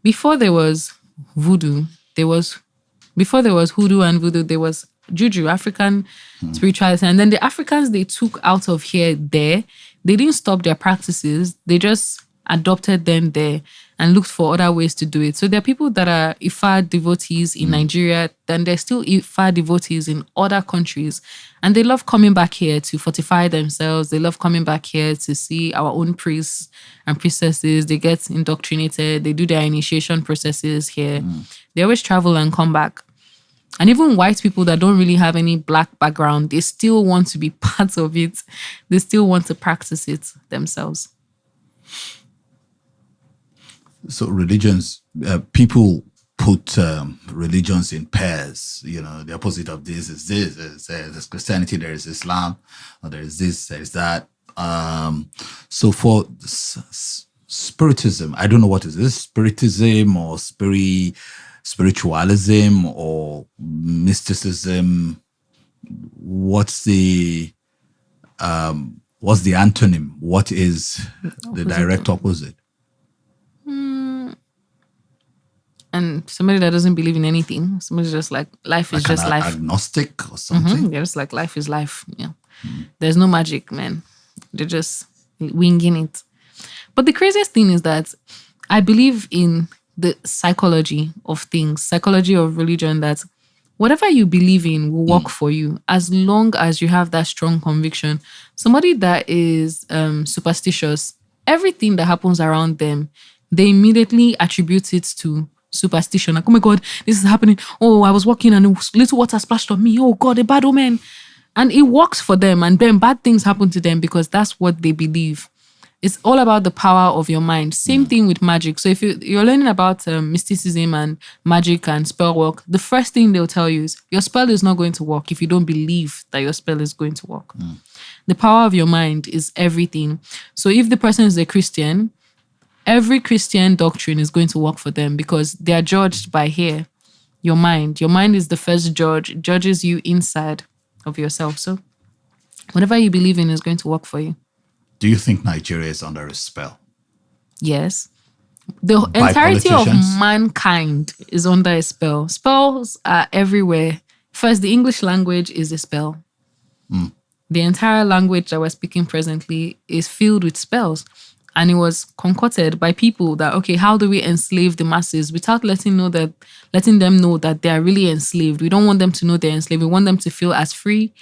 Before there was voodoo, before there was hoodoo and voodoo, there was juju, African spirituality. And then the Africans they took out of here there, they didn't stop their practices. They just adopted them there and looked for other ways to do it. So there are people that are Ifa devotees in Nigeria, then there's still Ifa devotees in other countries. And they love coming back here to fortify themselves. They love coming back here to see our own priests and priestesses. They get indoctrinated. They do their initiation processes here. They always travel and come back. And even white people that don't really have any black background, they still want to be part of it. They still want to practice it themselves. So religions, people put religions in pairs. The opposite of this is this. There's Christianity, there is Islam, or there is this, there is that. So for spiritism, I don't know what is this, spiritism or spiritualism or mysticism. What's the antonym? What is the direct opposite? And somebody that doesn't believe in anything, somebody's just like, life is just life. Agnostic or something? They're just like, life is life. Yeah. There's no magic, man. They're just winging it. But the craziest thing is that I believe in the psychology of things, psychology of religion, that whatever you believe in will work for you as long as you have that strong conviction. Somebody that is superstitious, everything that happens around them, they immediately attribute it to superstition. Like, oh my God, this is happening. Oh, I was walking and little water splashed on me. Oh God, a bad omen. And it works for them. And then bad things happen to them because that's what they believe. It's all about the power of your mind. Same thing with magic. So if you're learning about mysticism and magic and spell work, the first thing they'll tell you is your spell is not going to work if you don't believe that your spell is going to work. The power of your mind is everything. So if the person is a Christian, every Christian doctrine is going to work for them because they are judged by here. Your mind. Your mind is the first judge. It judges you inside of yourself. So whatever you believe in is going to work for you. Do you think Nigeria is under a spell? Yes. The entirety of mankind is under a spell. Spells are everywhere. First, the English language is a spell. The entire language that we're speaking presently is filled with spells. And it was concocted by people that, okay, how do we enslave the masses without letting them know that they are really enslaved? We don't want them to know they're enslaved. We want them to feel as free,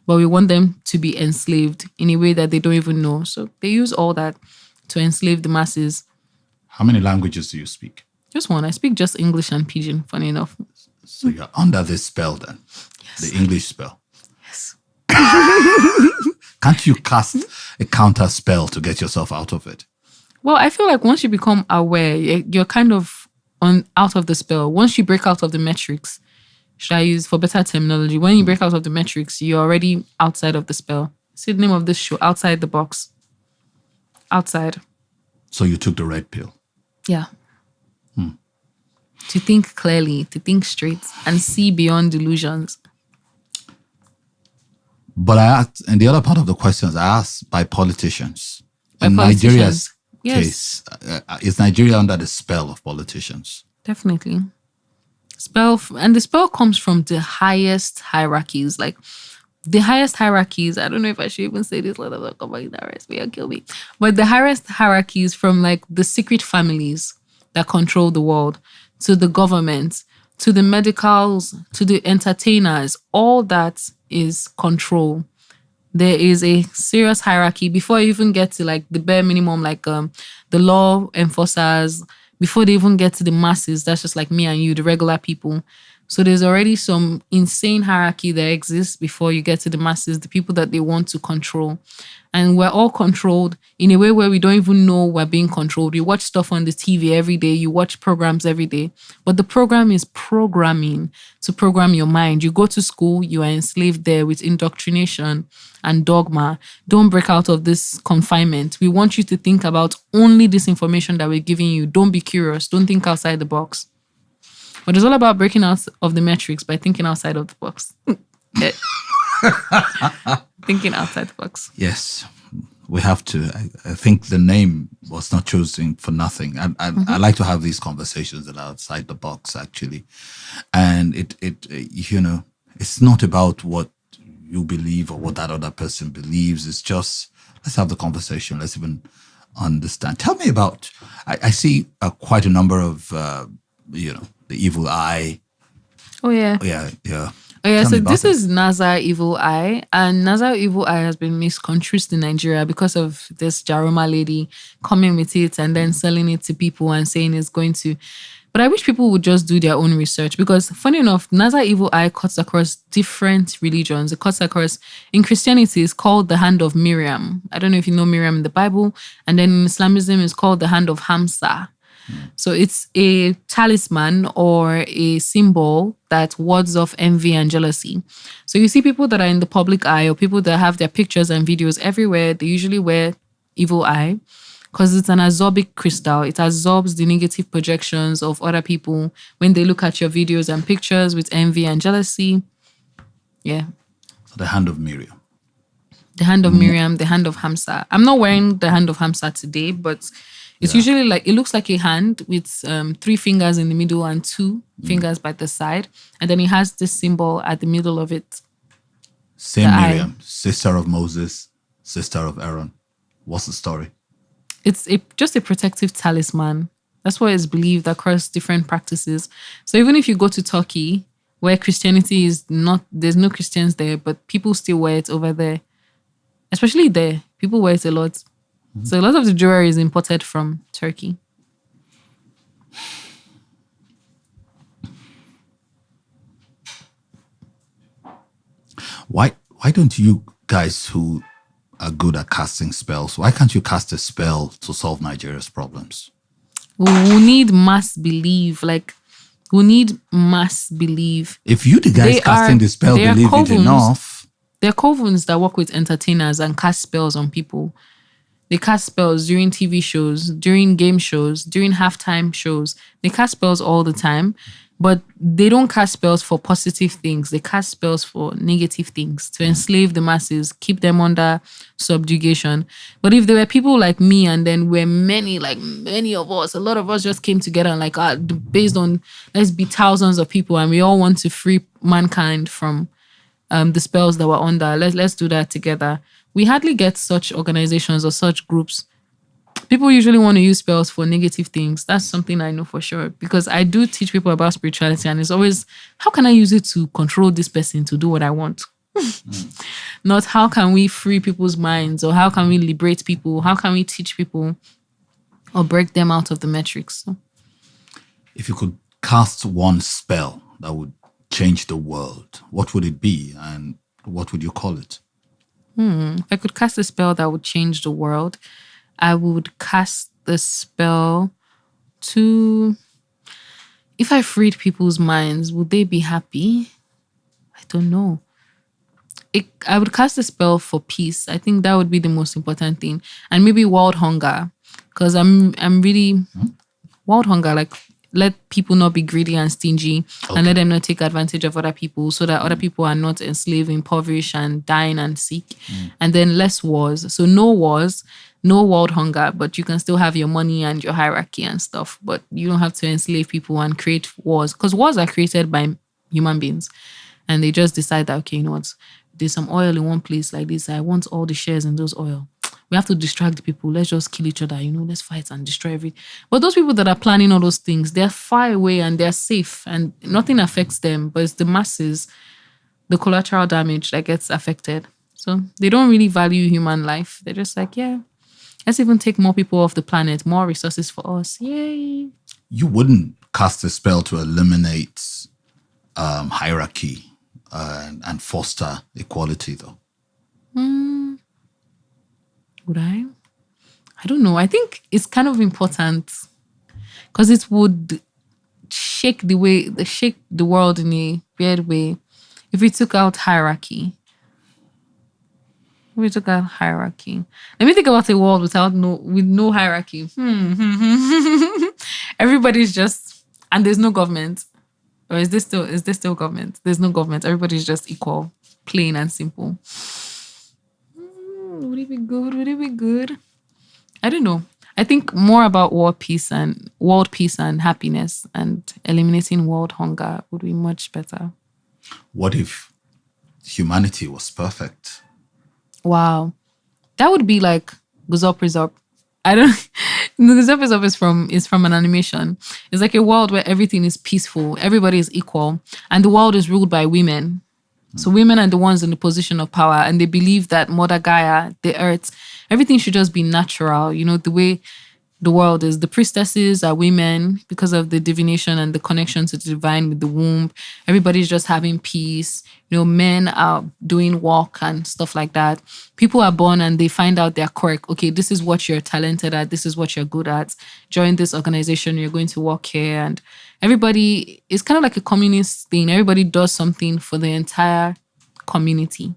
but we want them to be enslaved in a way that they don't even know. So they use all that to enslave the masses. How many languages do you speak? Just one. I speak just English and Pidgin, funny enough. So you're under this spell then? Yes. The English spell? Yes. Can't you cast a counter spell to get yourself out of it? Well, I feel like once you become aware, you're kind of out of the spell. Once you break out of the matrix, should I use for better terminology? When you break out of the matrix, you're already outside of the spell. See the name of this show, Outside the Box. Outside. So you took the red pill? Yeah. To think clearly, to think straight, and see beyond delusions. But I asked, and the other part of the questions I asked by politicians. By in politicians. Nigeria's Yes. case, is Nigeria under the spell of politicians? Definitely. And the spell comes from the highest hierarchies. Like the highest hierarchies, I don't know if I should even say this, let alone come back that rest, will kill me. But the highest hierarchies from like the secret families that control the world, to the government, to the medicals, to the entertainers, all that is control. There is a serious hierarchy before you even get to like the bare minimum, like the law enforcers, before they even get to the masses. That's just like me and you, the regular people. So there's already some insane hierarchy that exists before you get to the masses, the people that they want to control. And we're all controlled in a way where we don't even know we're being controlled. You watch stuff on the TV every day. You watch programs every day. But the program is programming to program your mind. You go to school, you are enslaved there with indoctrination and dogma. Don't break out of this confinement. We want you to think about only this information that we're giving you. Don't be curious. Don't think outside the box. But it's all about breaking out of the matrix by thinking outside of the box. Thinking outside the box. Yes, we have to. I think the name was not chosen for nothing. I like to have these conversations that are outside the box, actually. And it it's not about what you believe or what that other person believes. It's just, let's have the conversation. Let's even understand. Tell me about, I see quite a number of, the evil eye. Oh, yeah. Yeah. Oh, yeah. So this it. is Nazar Evil Eye. And Nazar Evil Eye has been misconstrued in Nigeria because of this Jaroma lady coming with it and then selling it to people and saying it's going to. But I wish people would just do their own research because, funny enough, Nazar Evil Eye cuts across different religions. It cuts across, in Christianity, it's called the hand of Miriam. I don't know if you know Miriam in the Bible. And then in Islamism, it's called the hand of Hamsa. So it's a talisman or a symbol that wards off envy and jealousy. So you see people that are in the public eye or people that have their pictures and videos everywhere, they usually wear evil eye because it's an absorbic crystal. It absorbs the negative projections of other people when they look at your videos and pictures with envy and jealousy. Yeah. So the hand of Miriam. The hand of Miriam, the hand of Hamsa. I'm not wearing the hand of Hamsa today, but it's usually like, it looks like a hand with 3 fingers in the middle and 2 fingers by the side. And then it has this symbol at the middle of it. Same Miriam, sister of Moses, sister of Aaron. What's the story? It's just a protective talisman. That's what is believed across different practices. So even if you go to Turkey, where Christianity is not, there's no Christians there, but people still wear it over there. Especially there, people wear it a lot. So a lot of the jewelry is imported from Turkey. Why don't you guys who are good at casting spells, why can't you cast a spell to solve Nigeria's problems? We need mass belief. We need mass belief. If you the guys casting the spell believe it enough. There are covens that work with entertainers and cast spells on people. They cast spells during TV shows, during game shows, during halftime shows. They cast spells all the time, but they don't cast spells for positive things. They cast spells for negative things to enslave the masses, keep them under subjugation. But if there were people like me and then we're many of us, a lot of us just came together and based on, let's be thousands of people and we all want to free mankind from the spells that we're under. Let's do that together. We hardly get such organizations or such groups People usually want to use spells for negative things. That's something I know for sure, because I do teach people about spirituality, and it's always, how can I use it to control this person to do what I want? Not how can we free people's minds, or how can we liberate people? How can we teach people or break them out of the metrics? So, If you could cast one spell that would change the world, what would it be, and what would you call it? if I could cast a spell that would change the world, I would cast the spell to... If I freed people's minds, would they be happy? I don't know. I would cast a spell for peace. I think that would be the most important thing. And maybe world hunger. Because I'm really... World hunger, like, let people not be greedy and stingy, and let them not take advantage of other people, so that other people are not enslaved, impoverished, and dying and sick. And then less wars. So no wars, no world hunger, but you can still have your money and your hierarchy and stuff. But you don't have to enslave people and create wars. Because wars are created by human beings. And they just decide that, okay, you know what, there's some oil in one place like this. I want all the shares in those oil. We have to distract the people. Let's just kill each other, let's fight and destroy everything. But those people that are planning all those things, they're far away and they're safe and nothing affects them. But it's the masses, the collateral damage that gets affected. So they don't really value human life. They're just like, yeah, let's even take more people off the planet, more resources for us. Yay. You wouldn't cast a spell to eliminate hierarchy and foster equality, though. Would I? I don't know. I think it's kind of important because it would shake the world in a weird way if we took out hierarchy. Let me think about a world with no hierarchy. Everybody's just, and there's no government. Or is this still government? There's no government. Everybody's just equal, plain and simple. Would it be good? I don't know. I think more about world peace and happiness and eliminating world hunger would be much better. What if humanity was perfect? Wow. That would be like Guzop. I don't... Guzop is from an animation. It's like a world where everything is peaceful, everybody is equal, and the world is ruled by women. So women are the ones in the position of power, and they believe that Mother Gaia, the earth, everything should just be natural. The way the world is. The priestesses are women because of the divination and the connection to the divine with the womb. Everybody's just having peace. Men are doing work and stuff like that. People are born and they find out their quirk. Okay, this is what you're talented at. This is what you're good at. Join this organization. You're going to work here. And everybody, it's kind of like a communist thing. Everybody does something for the entire community.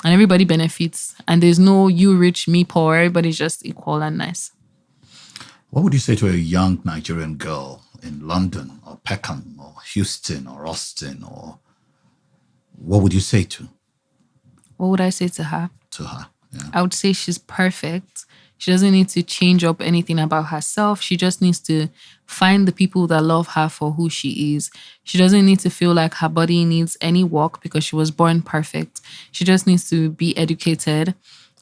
And everybody benefits. And there's no you rich, me poor. Everybody's just equal and nice. What would you say to a young Nigerian girl in London or Peckham or Houston or Austin, or what would you say to? What would I say to her? Yeah. I would say she's perfect. She doesn't need to change up anything about herself. She just needs to find the people that love her for who she is. She doesn't need to feel like her body needs any work because she was born perfect. She just needs to be educated,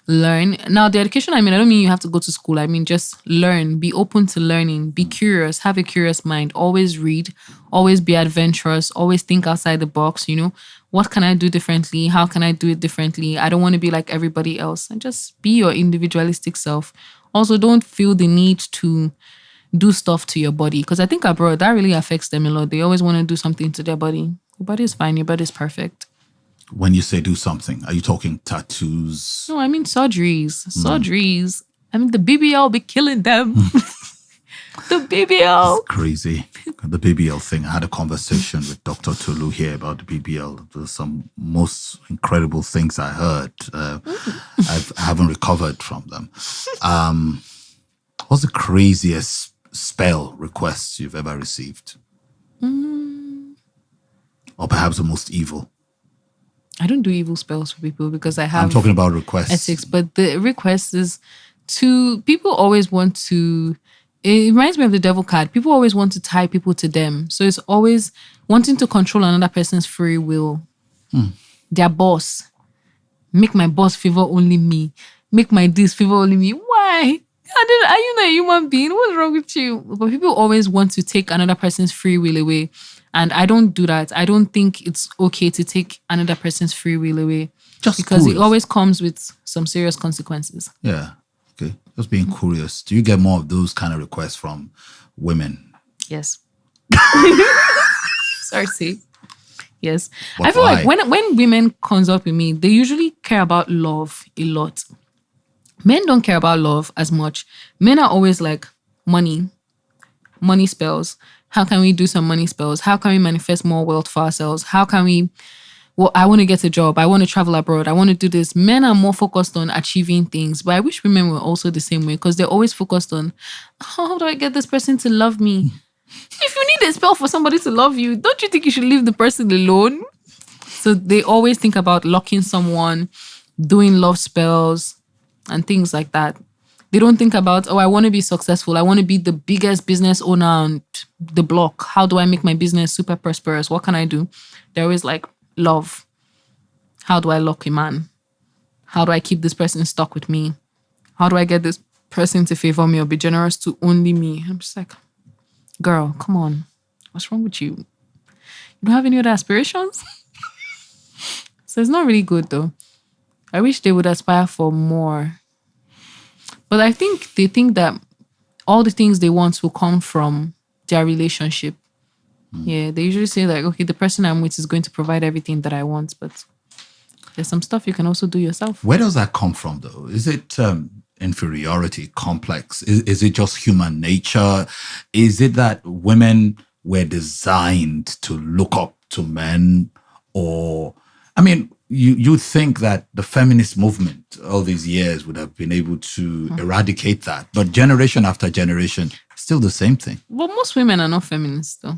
learn. Now, the education, I don't mean you have to go to school. I mean, just learn, be open to learning, be curious, have a curious mind, always read, always be adventurous, always think outside the box, what can I do differently? How can I do it differently? I don't want to be like everybody else, and just be your individualistic self. Also, don't feel the need to do stuff to your body, because I think abroad, that really affects them a lot. They always want to do something to their body. Your body is fine. Your body is perfect. When you say do something, are you talking tattoos? No, I mean surgeries. Surgeries. I mean, the BBL be killing them. The BBL. It's crazy. The BBL thing. I had a conversation with Dr. Tolu here about the BBL. There's some most incredible things I heard. I haven't recovered from them. What's the craziest spell request you've ever received? Or perhaps the most evil? I don't do evil spells for people because I have... I'm talking about requests. Ethics, but the request is to... People always want to... It reminds me of the devil card. People always want to tie people to them. So it's always wanting to control another person's free will. Their boss. Make my boss favor only me. Make my this favor only me. Why? Are you not a human being? What's wrong with you? But people always want to take another person's free will away. And I don't do that. I don't think it's okay to take another person's free will away. Just because curious. it always comes with some serious consequences. Yeah. Okay. Just being curious. Do you get more of those kind of requests from women? Yes. Sorry to say. Yes. But I feel why? like when women consult with me, they usually care about love a lot. Men don't care about love as much. Men are always like money spells. How can we do some money spells? How can we manifest more wealth for ourselves? How can we, well, I want to get a job. I want to travel abroad. I want to do this. Men are more focused on achieving things. But I wish women were also the same way because they're always focused on, how do I get this person to love me? If you need a spell for somebody to love you, don't you think you should leave the person alone? So they always think about locking someone, doing love spells, and things like that. They don't think about, I want to be successful. I want to be the biggest business owner on the block. How do I make my business super prosperous? What can I do? They're always like, love. How do I lock a man? How do I keep this person stuck with me? How do I get this person to favor me or be generous to only me? I'm just like, girl, come on. What's wrong with you? You don't have any other aspirations? So it's not really good though. I wish they would aspire for more. But I think they think that all the things they want will come from their relationship. Yeah, they usually say like, okay, the person I'm with is going to provide everything that I want. But there's some stuff you can also do yourself. Where does that come from though? Is it inferiority complex? Is it just human nature? Is it that women were designed to look up to men? Or, I mean, you think that the feminist movement all these years would have been able to eradicate that. But generation after generation, still the same thing. But most women are not feminists though.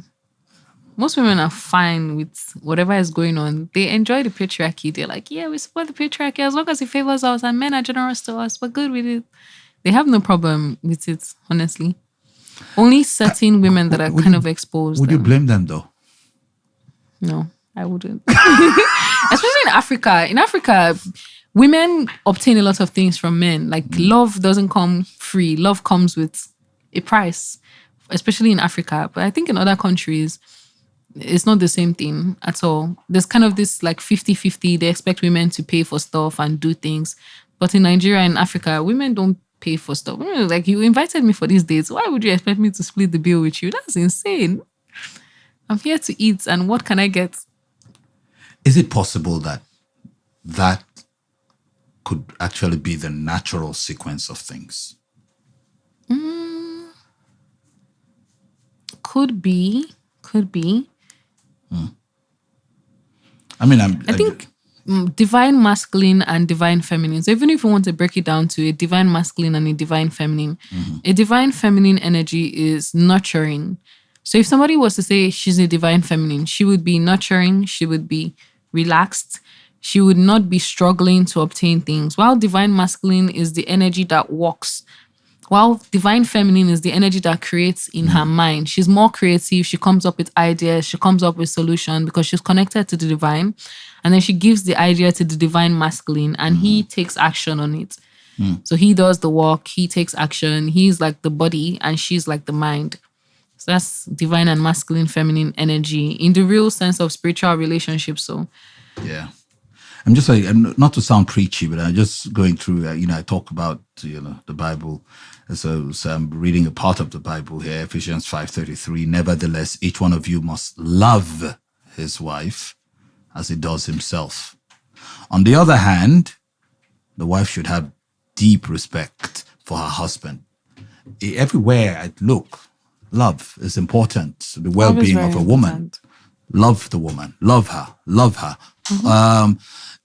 Most women are fine with whatever is going on. They enjoy the patriarchy. They're like, yeah, we support the patriarchy as long as it favors us and men are generous to us. We're good with it. They have no problem with it, honestly. Only certain women that are kind of exposed. Would you blame them though? No, I wouldn't. Especially in Africa. In Africa, women obtain a lot of things from men. Like love doesn't come free. Love comes with a price, especially in Africa. But I think in other countries, it's not the same thing at all. There's kind of this like 50-50. They expect women to pay for stuff and do things. But in Nigeria and Africa, women don't pay for stuff. Like, you invited me for these dates. Why would you expect me to split the bill with you? That's insane. I'm here to eat, and what can I get? Is it possible that that could actually be the natural sequence of things? Could be. I mean, I think divine masculine and divine feminine. So even if you want to break it down to a divine masculine and a divine feminine, a divine feminine energy is nurturing. So if somebody was to say she's a divine feminine, she would be nurturing, she would be relaxed, she would not be struggling to obtain things. While divine masculine is the energy that walks. While divine feminine is the energy that creates in her mind. She's more creative. She comes up with ideas. She comes up with solutions because she's connected to the divine. And then she gives the idea to the divine masculine and he takes action on it. So he does the work. He takes action. He's like the body and she's like the mind. So that's divine and masculine feminine energy in the real sense of spiritual relationships. So yeah. I'm just like, not to sound preachy, but I'm just going through, I talk about, the Bible. So I'm reading a part of the Bible here, Ephesians 5:33. Nevertheless, each one of you must love his wife as he does himself. On the other hand, the wife should have deep respect for her husband. Everywhere I look, love is important. The well-being of a woman. Important. Love the woman. Love her. Love her.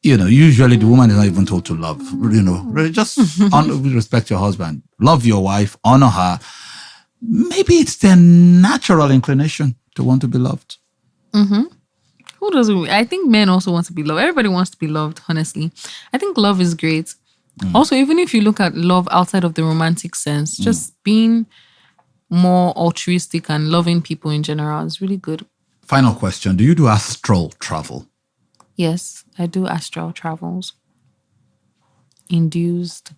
Usually the woman is not even told to love. Just with respect to your husband. Love your wife. Honor her. Maybe it's their natural inclination to want to be loved. Who doesn't? I think men also want to be loved. Everybody wants to be loved, honestly. I think love is great. Also, even if you look at love outside of the romantic sense, just being more altruistic and loving people in general is really good. Final question. Do you do astral travel? Yes, I do astral travels. Induced.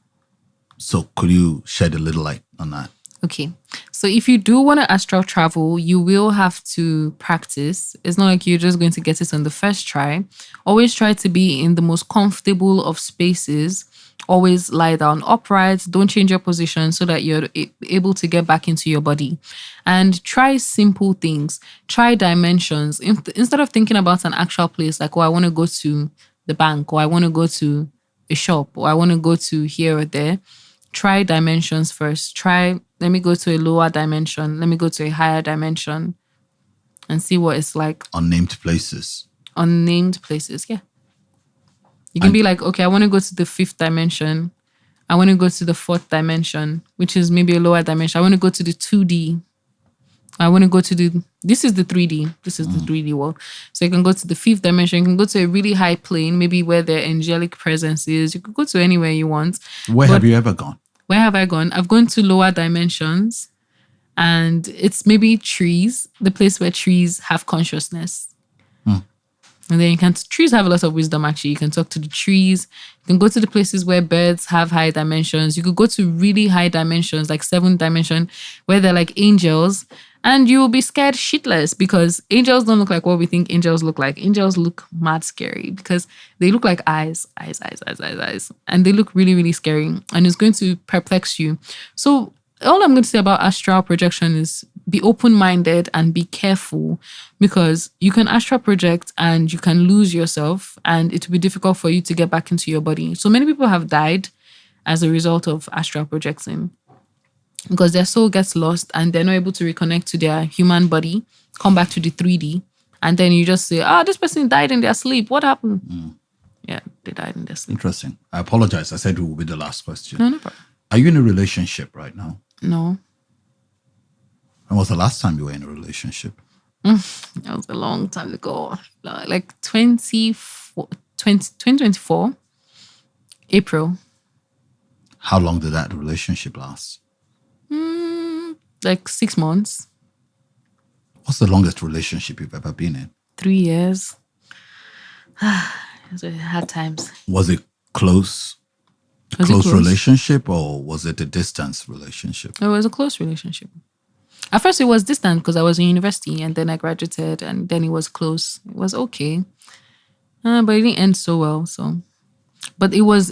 So could you shed a little light on that? Okay. So if you do want to astral travel, you will have to practice. It's not like you're just going to get it on the first try. Always try to be in the most comfortable of spaces. Always lie down upright. Don't change your position so that you're able to get back into your body. And try simple things. Try dimensions. Instead of thinking about an actual place, like, oh, I want to go to the bank, or I want to go to a shop, or I want to go to here or there. Try dimensions first. Let me go to a lower dimension. Let me go to a higher dimension and see what it's like. Unnamed places. Unnamed places, yeah. You can be like, okay, I want to go to the 5th dimension. I want to go to the 4th dimension, which is maybe a lower dimension. I want to go to the 2D. I want to go to this is the 3D. This is the 3D world. So you can go to the 5th dimension. You can go to a really high plane, maybe where the angelic presence is. You could go to anywhere you want. Where have you ever gone? Where have I gone? I've gone to lower dimensions, and it's maybe trees, the place where trees have consciousness. And then trees have a lot of wisdom, actually. You can talk to the trees. You can go to the places where birds have high dimensions. You could go to really high dimensions, like 7th dimension, where they're like angels. And you will be scared shitless because angels don't look like what we think angels look like. Angels look mad scary because they look like eyes. And they look really, really scary. And it's going to perplex you. So all I'm going to say about astral projection is be open-minded and be careful, because you can astral project and you can lose yourself and it will be difficult for you to get back into your body. So many people have died as a result of astral projecting because their soul gets lost and they're not able to reconnect to their human body, come back to the 3D. And then you just say, this person died in their sleep. What happened? Yeah, they died in their sleep. Interesting. I apologize. I said it will be the last question. No problem. Are you in a relationship right now? No. When was the last time you were in a relationship? That was a long time ago. Like 2024, April. How long did that relationship last? Like 6 months. What's the longest relationship you've ever been in? 3 years. It had times. Was it close? Close relationship, or was it a distance relationship? It was a close relationship. At first, it was distant because I was in university, and then I graduated, and then it was close. It was okay, but it didn't end so well. But it was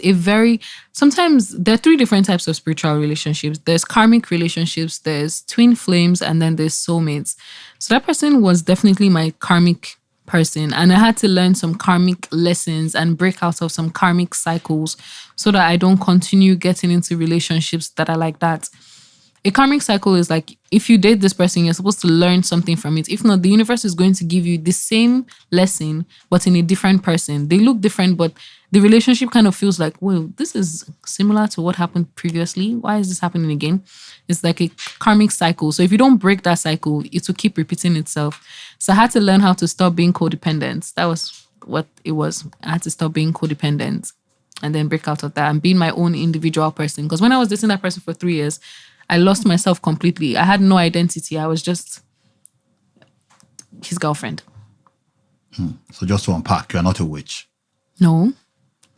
sometimes there are 3 different types of spiritual relationships. There's karmic relationships, there's twin flames, and then there's soulmates. So that person was definitely my karmic person, and I had to learn some karmic lessons and break out of some karmic cycles so that I don't continue getting into relationships that are like that. A karmic cycle is like, if you date this person, you're supposed to learn something from it. If not, the universe is going to give you the same lesson, but in a different person. They look different, but the relationship kind of feels like, well, this is similar to what happened previously. Why is this happening again? It's like a karmic cycle. So if you don't break that cycle, it will keep repeating itself. So I had to learn how to stop being codependent. That was what it was. I had to stop being codependent and then break out of that and being my own individual person. Because when I was dating that person for 3 years, I lost myself completely. I had no identity. I was just his girlfriend. So just to unpack, you are not a witch. No.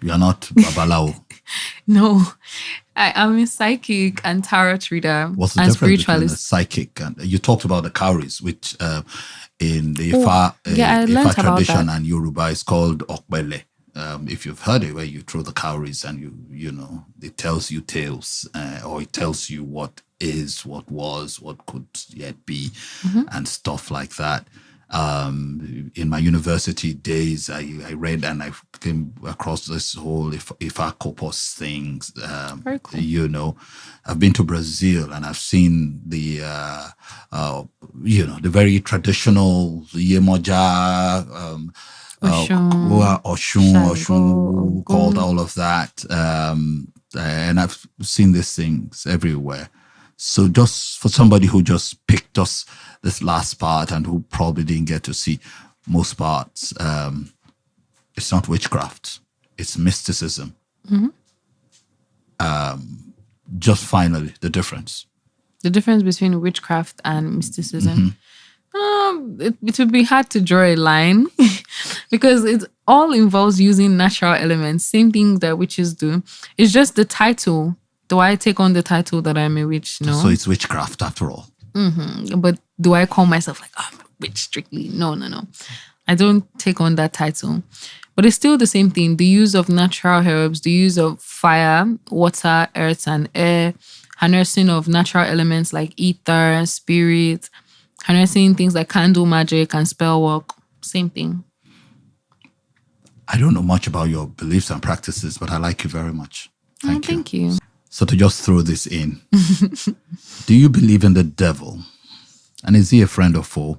You are not Babalao. No. I am a psychic and tarot reader. What's the and difference between a spiritualist. psychic and you talked about the cowries, which in the Ifa tradition and Yoruba is called Okbele. If you've heard it, where you throw the cowries and you know, it tells you tales, or it tells you what is, what was, what could yet be, and stuff like that. In my university days, I read and I came across this whole Ifa Corpus things. Very cool. You know, I've been to Brazil and I've seen the the very traditional Yemoja. Oshun, called all of that. And I've seen these things everywhere. So just for somebody who just picked us this last part and who probably didn't get to see most parts, it's not witchcraft, it's mysticism. Just finally, the difference. The difference between witchcraft and mysticism. It would be hard to draw a line because it all involves using natural elements, same thing that witches do. It's just the title Do I take on the title that I'm a witch? No. So it's witchcraft after all. But do I call myself like, I'm a witch strictly? No. I don't take on that title. But it's still the same thing. The use of natural herbs, the use of fire, water, earth, and air, harnessing of natural elements like ether, spirit, harnessing things like candle magic and spell work. Same thing. I don't know much about your beliefs and practices, but I like you very much. Thank you. So to just throw this in, do you believe in the devil? And is he a friend or foe?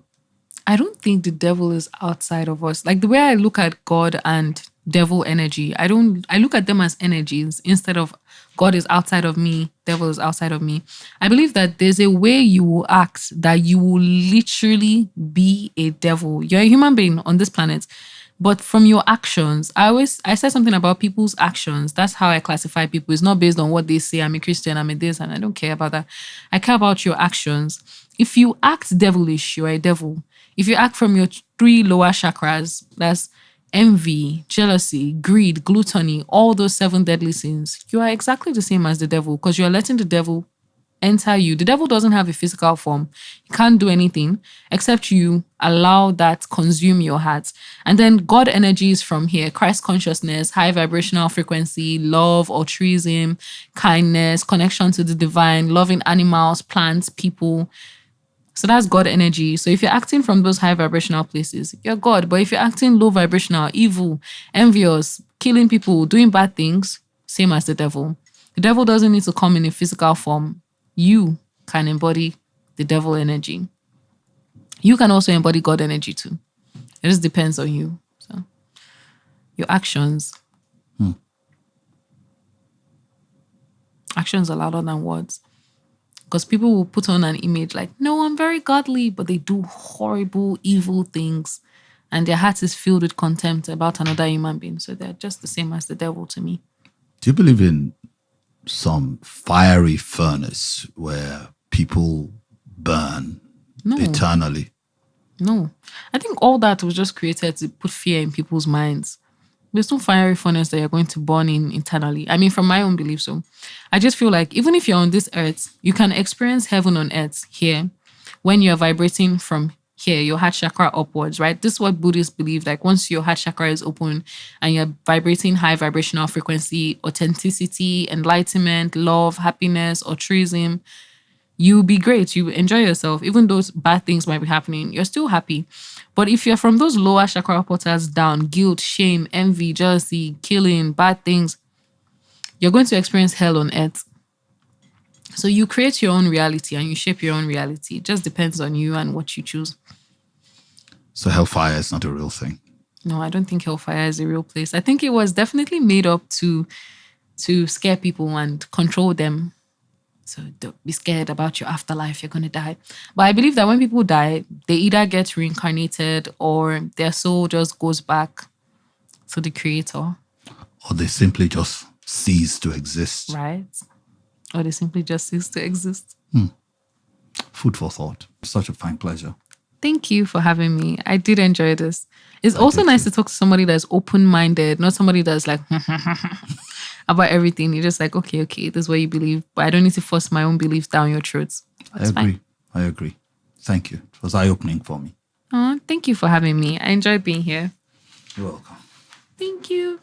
I don't think the devil is outside of us. Like the way I look at God and devil energy, I look at them as energies instead of God is outside of me, devil is outside of me. I believe that there's a way you will act that you will literally be a devil. You're a human being on this planet. But from your actions, I said something about people's actions. That's how I classify people. It's not based on what they say. I'm a Christian, I'm a this, and I don't care about that. I care about your actions. If you act devilish, you're a devil. If you act from your 3 lower chakras, that's envy, jealousy, greed, gluttony, all those 7 deadly sins, you are exactly the same as the devil because you are letting the devil enter you. The devil doesn't have a physical form. He can't do anything except you allow that consume your heart. And then God energies from here, Christ consciousness, high vibrational frequency, love, altruism, kindness, connection to the divine, loving animals, plants, people. So that's God energy. So if you're acting from those high vibrational places, you're God. But if you're acting low vibrational, evil, envious, killing people, doing bad things, same as the devil. The devil doesn't need to come in a physical form. You can embody the devil energy. You can also embody God energy too. It just depends on you. So your actions. Actions are louder than words. Because people will put on an image like, no, I'm very godly, but they do horrible, evil things. And their heart is filled with contempt about another human being. So they're just the same as the devil to me. Do you believe in some fiery furnace where people burn eternally? No. I think all that was just created to put fear in people's minds. There's no fiery furnace that you're going to burn in internally. I mean, from my own belief. So I just feel like even if you're on this earth, you can experience heaven on earth here when you're vibrating from here, your heart chakra upwards, right? This is what Buddhists believe. Like once your heart chakra is open and you're vibrating high vibrational frequency, authenticity, enlightenment, love, happiness, altruism, you'll be great. You enjoy yourself. Even though bad things might be happening, you're still happy. But if you're from those lower chakra portals down, guilt, shame, envy, jealousy, killing, bad things, you're going to experience hell on earth. So you create your own reality and you shape your own reality. It just depends on you and what you choose. So hellfire is not a real thing? No, I don't think hellfire is a real place. I think it was definitely made up to scare people and control them. So don't be scared about your afterlife. You're going to die. But I believe that when people die, they either get reincarnated or their soul just goes back to the creator. Or they simply just cease to exist. Right. Or they simply just cease to exist. Food for thought. Such a fine pleasure. Thank you for having me. I did enjoy this. It's also nice to talk to somebody that's open-minded, not somebody that's like about everything. You're just like, okay, this is what you believe, but I don't need to force my own beliefs down your throats. I agree. Thank you. It was eye-opening for me. Oh, thank you for having me. I enjoyed being here. You're welcome. Thank you.